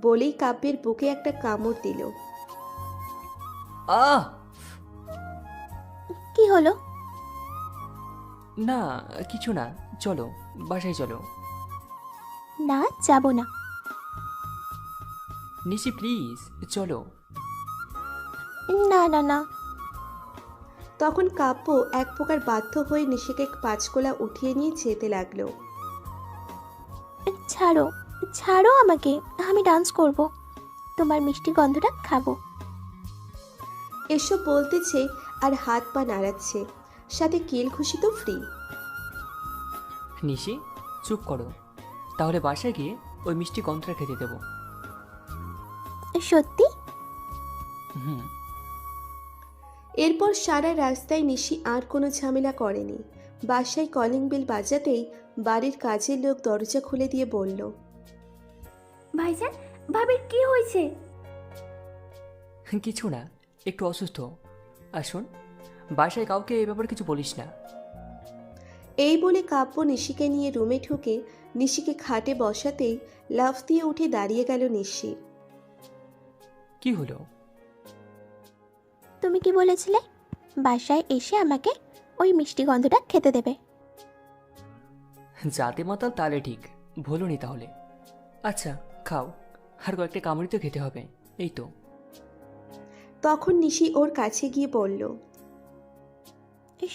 বলেই কাব্যের বুকে একটা কামড় দিল। আহ! কি হলো? না, কিছু না। চলো, বাসায় চলো। না, যাব না। নিশি প্লিজ, চলো। না না না। তখন কাব্য এক প্রকার বাধ্য হয়ে নিশিকে পাঁচকোলা উঠিয়ে নিয়ে যেতে লাগলো। ছাড়ো, ছাড়ো আমাকে, আমি ডান্স করব, তোমার মিষ্টি গন্ধটা খাবো। এসব বলতেছে আর হাত পা নাড়াচ্ছে, সাথে কিল খুশি তো ফ্রি। নিশি, চুপ করো। তাহলে বাসায় গিয়ে ওই মিষ্টি গন্ধটা খেতে দেবো। সত্যি? হুম। এরপর সারা রাস্তায় নিশি আর কোনো ঝামেলা করেনি। বাসায় কলিং বেল বাজাতেই বাড়ির কাজের লোক দরজা খুলে দিয়ে বলল, ভাইজান, ভাবির কি হয়েছে? কিছু না, একটু অসুস্থ। আর শোন, বাসায় কাউকে এই ব্যাপারে কিছু বলিস না। এই বলে কাব্য নিশিকে নিয়ে রুমে ঢুকে নিশিকে খাটে বসাতেই লাফ দিয়ে উঠে দাঁড়িয়ে গেল নিশি। কি হলো? তুমি কি বলেছিলে বাসায় এসে আমাকে ওই মিষ্টি গন্ধটা খেতে দেবে? যাতে মাতাল তালে ঠিক, ভুলোনি তাহলে। আচ্ছা, খাও। আর কয়েকটা কামড়ি তো খেতে হবে, এই তো। তখন নিশি ওর কাছে গিয়ে বলল,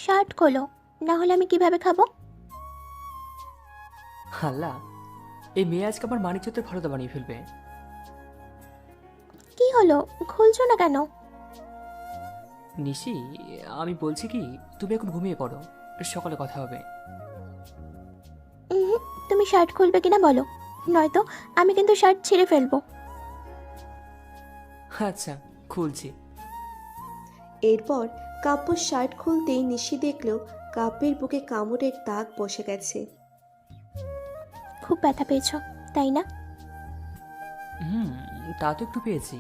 শার্ট খোলো, না হলে আমি কিভাবে খাবো? আল্লাহ, এই মেয়ে আজকে আমার মানিকচতের ফরদা বানিয়ে ফেলবে। কি হলো, খুলছো না কেন? নিশি, আমি বলছি কি, তুমি এখন ঘুমিয়ে পড়ো, সকালে কথা হবে। তুমি শার্ট খুলবে কিনা বলো, নয়তো আমি কিন্তু শার্ট ছিঁড়ে ফেলবো। আচ্ছা, খুলছি। এরপর কাব্য শার্ট খুলতেই নিশি দেখল কাব্যের বুকে কামড়ের দাগ বসে গেছে। খুব ব্যথা পেয়েছো, তাই না? হুম, তা তো একটু পেয়েছি।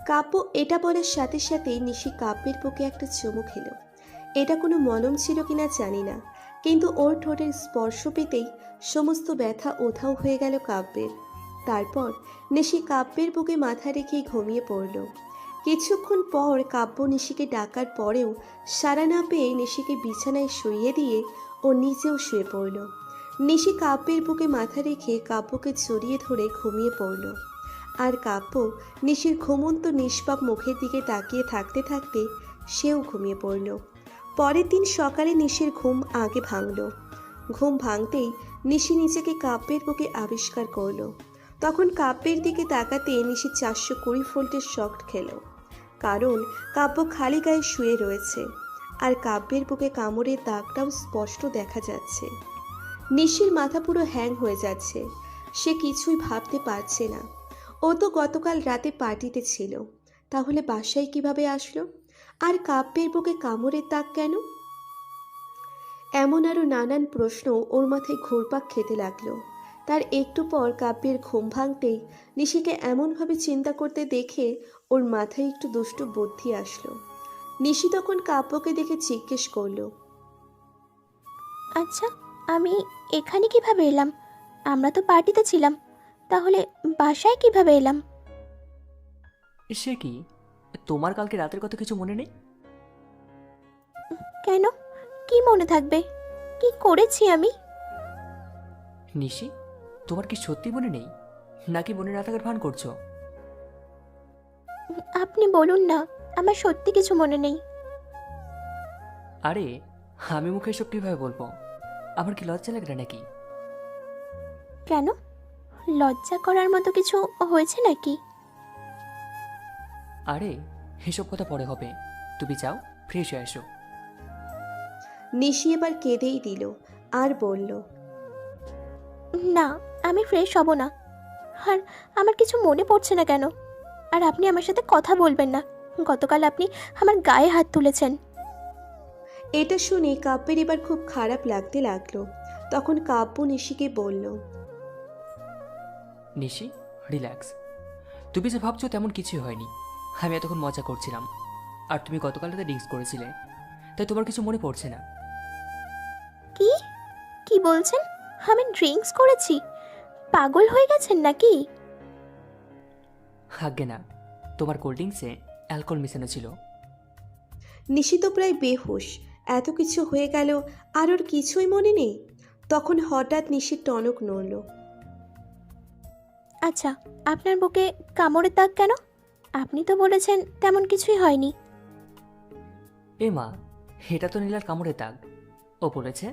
কাব্য এটা বলার সাথে সাথেই নিশি কাব্যের বুকে একটা চুমু খেলো। এটা কোনো মলম ছিল কিনা জানি না, কিন্তু ওর ঠোঁটের স্পর্শ পেতেই সমস্ত ব্যথা উধাও হয়ে গেল কাব্যের। তারপর নিশি কাব্যের বুকে মাথা রেখেই ঘুমিয়ে পড়ল। কিছুক্ষণ পর কাব্য নিশিকে ডাকার পরেও সাড়া না পেয়ে নিশিকে বিছানায় শুইয়ে দিয়ে ও নিজেও শুয়ে পড়ল। নিশি কাব্যের বুকে মাথা রেখে কাব্যকে জড়িয়ে ধরে ঘুমিয়ে পড়ল। আর কাব্য নিশির ঘুমন্ত নিষ্পাপ মুখের দিকে তাকিয়ে থাকতে থাকতে সেও ঘুমিয়ে পড়ল। পরের দিন সকালে নিশির ঘুম আগে ভাঙল। ঘুম ভাঙতেই নিশি নিজেকে কাব্যের বুকে আবিষ্কার করল। তখন কাব্যের দিকে তাকাতে নিশি 420 ভোল্টের শক খেল, কারণ কাব্য খালি গায়ে শুয়ে রয়েছে আর কাব্যের বুকে কামড়ের দাগটাও স্পষ্ট দেখা যাচ্ছে। নিশির মাথা পুরো হ্যাং হয়ে যাচ্ছে, সে কিছুই ভাবতে পারছে না। ও তো গতকাল রাতে পার্টিতে ছিল, তাহলে বাসায় কিভাবে আসলো? আর কাব্যের বুকে কামড়ের দাগ কেন? এমন আরও নানান প্রশ্ন ওর মাথায় ঘুরপাক খেতে লাগলো। তার একটু পর কাব্যের ঘুম ভাঙতেই নিশিকে এমনভাবে চিন্তা করতে দেখে ওর মাথায় একটু দুষ্টু বুদ্ধি আসলো। নিশি তখন কাব্যকে দেখে জিজ্ঞেস করলো, আচ্ছা, আমি এখানে কিভাবে এলাম? আমরা তো পার্টিতে ছিলাম, তাহলে বাসায় কিভাবে এলাম? সে কি, তোমার কালকে রাতের কথা কিছু মনে নেই? কেন, কি মনে থাকবে? কি করেছি আমি? নিশি, তোমার কি সত্যি মনে নেই, নাকি মনে না থাকার ভান করছো? আপনি বলুন না, আমার সত্যি কিছু মনে নেই। আরে, আমি মুখে এসব কিভাবে বলবো? আমার কি লজ্জা লাগে না নাকি? কেন, লজ্জা করার মতো কিছু হয়েছে নাকি? আরে, এসব কথা পরে হবে, তুমি যাও, ফ্রেশ হয়ে আসো। নিশি এবার কেঁদেই দিল আর বলল, না, আমি ফ্রেশ হব না। আর আমার কিছু মনে পড়ছে না কেন? আর আপনি আমার সাথে কথা বলবেন না, গতকাল আপনি আমার গায়ে হাত তুলেছেন। এটা শুনে কাব্যের এবার খুব খারাপ লাগতে লাগলো। তখন কাব্য নিশিকে বলল, নিশি, রিল্যাক্স। তুমি যে ভাবছো তেমন কিছুই হয়নি। আমি এতক্ষণ মজা করছিলাম, আর তুমি গতকাল রাতে ড্রিঙ্কস করেছিলে, তাই তোমার কিছু মনে পড়ছে না। কি কি বলছেন? আমি ড্রিঙ্কস করেছি? পাগল হয়ে গেছেন নাকি? হাগ্গে না, তোমার কোল্ড ড্রিঙ্কসে অ্যালকোহল মেশানো ছিল। নিশি তো প্রায় বেহুশ। এত কিছু হয়ে গেল আর ওর কিছুই মনে নেই। তখন হঠাৎ নিশির টনক নড়ল। আচ্ছা, আপনার বুকে কামড়ের দাগ কেন? আপনি তো বলেছেন তেমন কিছুই হয়নি। এ মা, এটা তো নীলার কামড়ের দাগ। ও বলেছে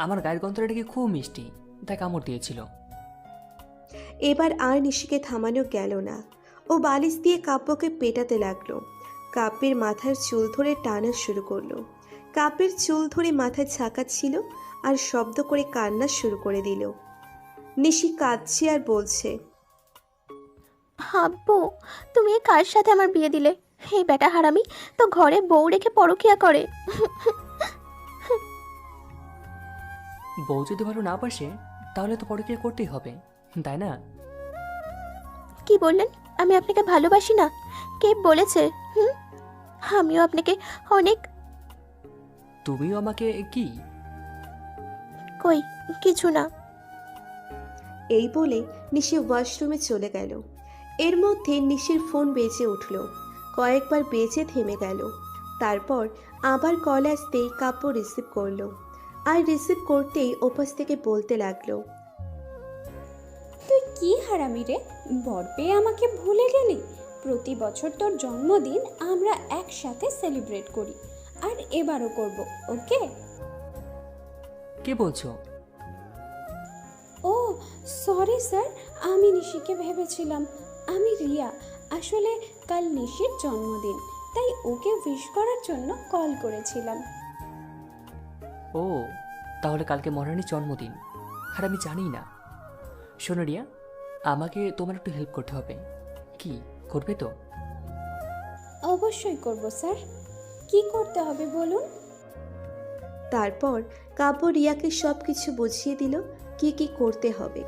আমার গায়ের গন্ধটা নাকি খুব মিষ্টি, তাই কামড় দিয়েছিল। এবার আর নিশিকে থামানো গেল না। ও বালিশ দিয়ে কাব্যকে পেটাতে লাগলো। কাব্যের মাথার চুল ধরে টানা শুরু করলো। কাব্যের চুল ধরে মাথায় ঝাঁকাচ্ছিল আর শব্দ করে কান্না শুরু করে দিল। নিশি কাঁদছে আর বলছে, আব্বু, তুমি এ কার সাথে আমার বিয়ে দিলে? এই বেটা হারামি তো ঘরে বউ রেখে পরকিয়া করে। বউ যদি ভালো না বাসে তাহলে তো পরকীয়া করতেই হবে, তাই না? কি বললেন? আমি আপনাকে ভালোবাসি না? কে বলেছে? আমিও আপনাকে অনেক। তুমিও আমাকে কি? কই, কিছু না। এই বলে নিশি ওয়াশরুমে চলে গেল। এর মধ্যে নিশির ফোন বেজে উঠল। কয়েকবার বেজে থেমে গেল। তারপর আবার কল আসতেই কাব্য রিসিভ করলো। আর রিসিভ করতেই ওপাশ থেকে বলতে লাগলো, তুই কি হারামি রে, বর পেয়ে আমাকে ভুলে গেলি? প্রতি বছর তোর জন্মদিন আমরা একসাথে সেলিব্রেট করি, আর এবারও করব, ওকে? কে বলছো? ও সরি স্যার, আমি নিশিকে ভেবেছিলাম। আমি রিয়া। আসলে কাল নিশির জন্মদিন, তাই ওকে উইশ করার জন্য কল করেছিলাম। ও, তাহলে কালকে মহারানীর জন্মদিন, আর আমি জানি না। শোনো রিয়া, আমাকে তোমার একটু হেল্প করতে হবে। কি করবে তো? অবশ্যই করব স্যার। কি করতে হবে বলুন? তারপর কাব্য রিয়াকে সব কিছু বুঝিয়ে দিল কি কি করতে হবে।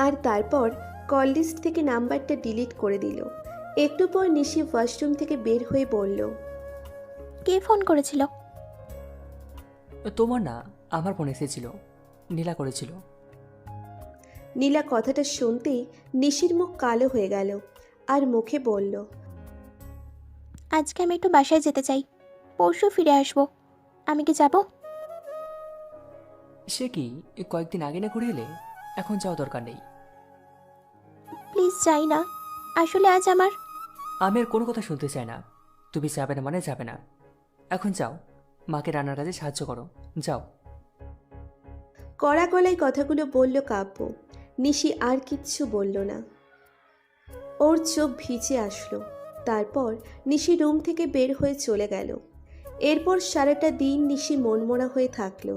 আর তারপর কল লিস্ট থেকে নাম্বারটা ডিলিট করে দিল। একটু পর নিশি ওয়াশরুম থেকে বের হয়ে বলল, কে ফোন করেছিল? তোমার না, আমার ফোন এসেছিল, নীলা করেছিল। নীলা কথাটা শুনতেই নিশির মুখ কালো হয়ে গেল আর মুখে বলল, আজকে আমি একটু বাসায় যেতে চাই, পরশু ফিরে আসবো। আমি কি যাব? সে কি, কয়েকদিন আগে না ঘুরে এলে? এখন যাওয়া দরকার নেই। প্লিজ যাই না, আসলে আজ আমার। আমি আর কোনো কথা শুনতে চাই না। তুমি যাবে না মানে যাবে না। এখন যাও, মাকে রান্নার কাজে সাহায্য করো, যাও। কড়া গলায় কথাগুলো বলল কাব্য। নিশি আর কিচ্ছু বলল না। ওর চোখ ভিজে আসলো। তারপর নিশি রুম থেকে বের হয়ে চলে গেল। এরপর সারাটা দিন নিশি মনমরা হয়ে থাকলো।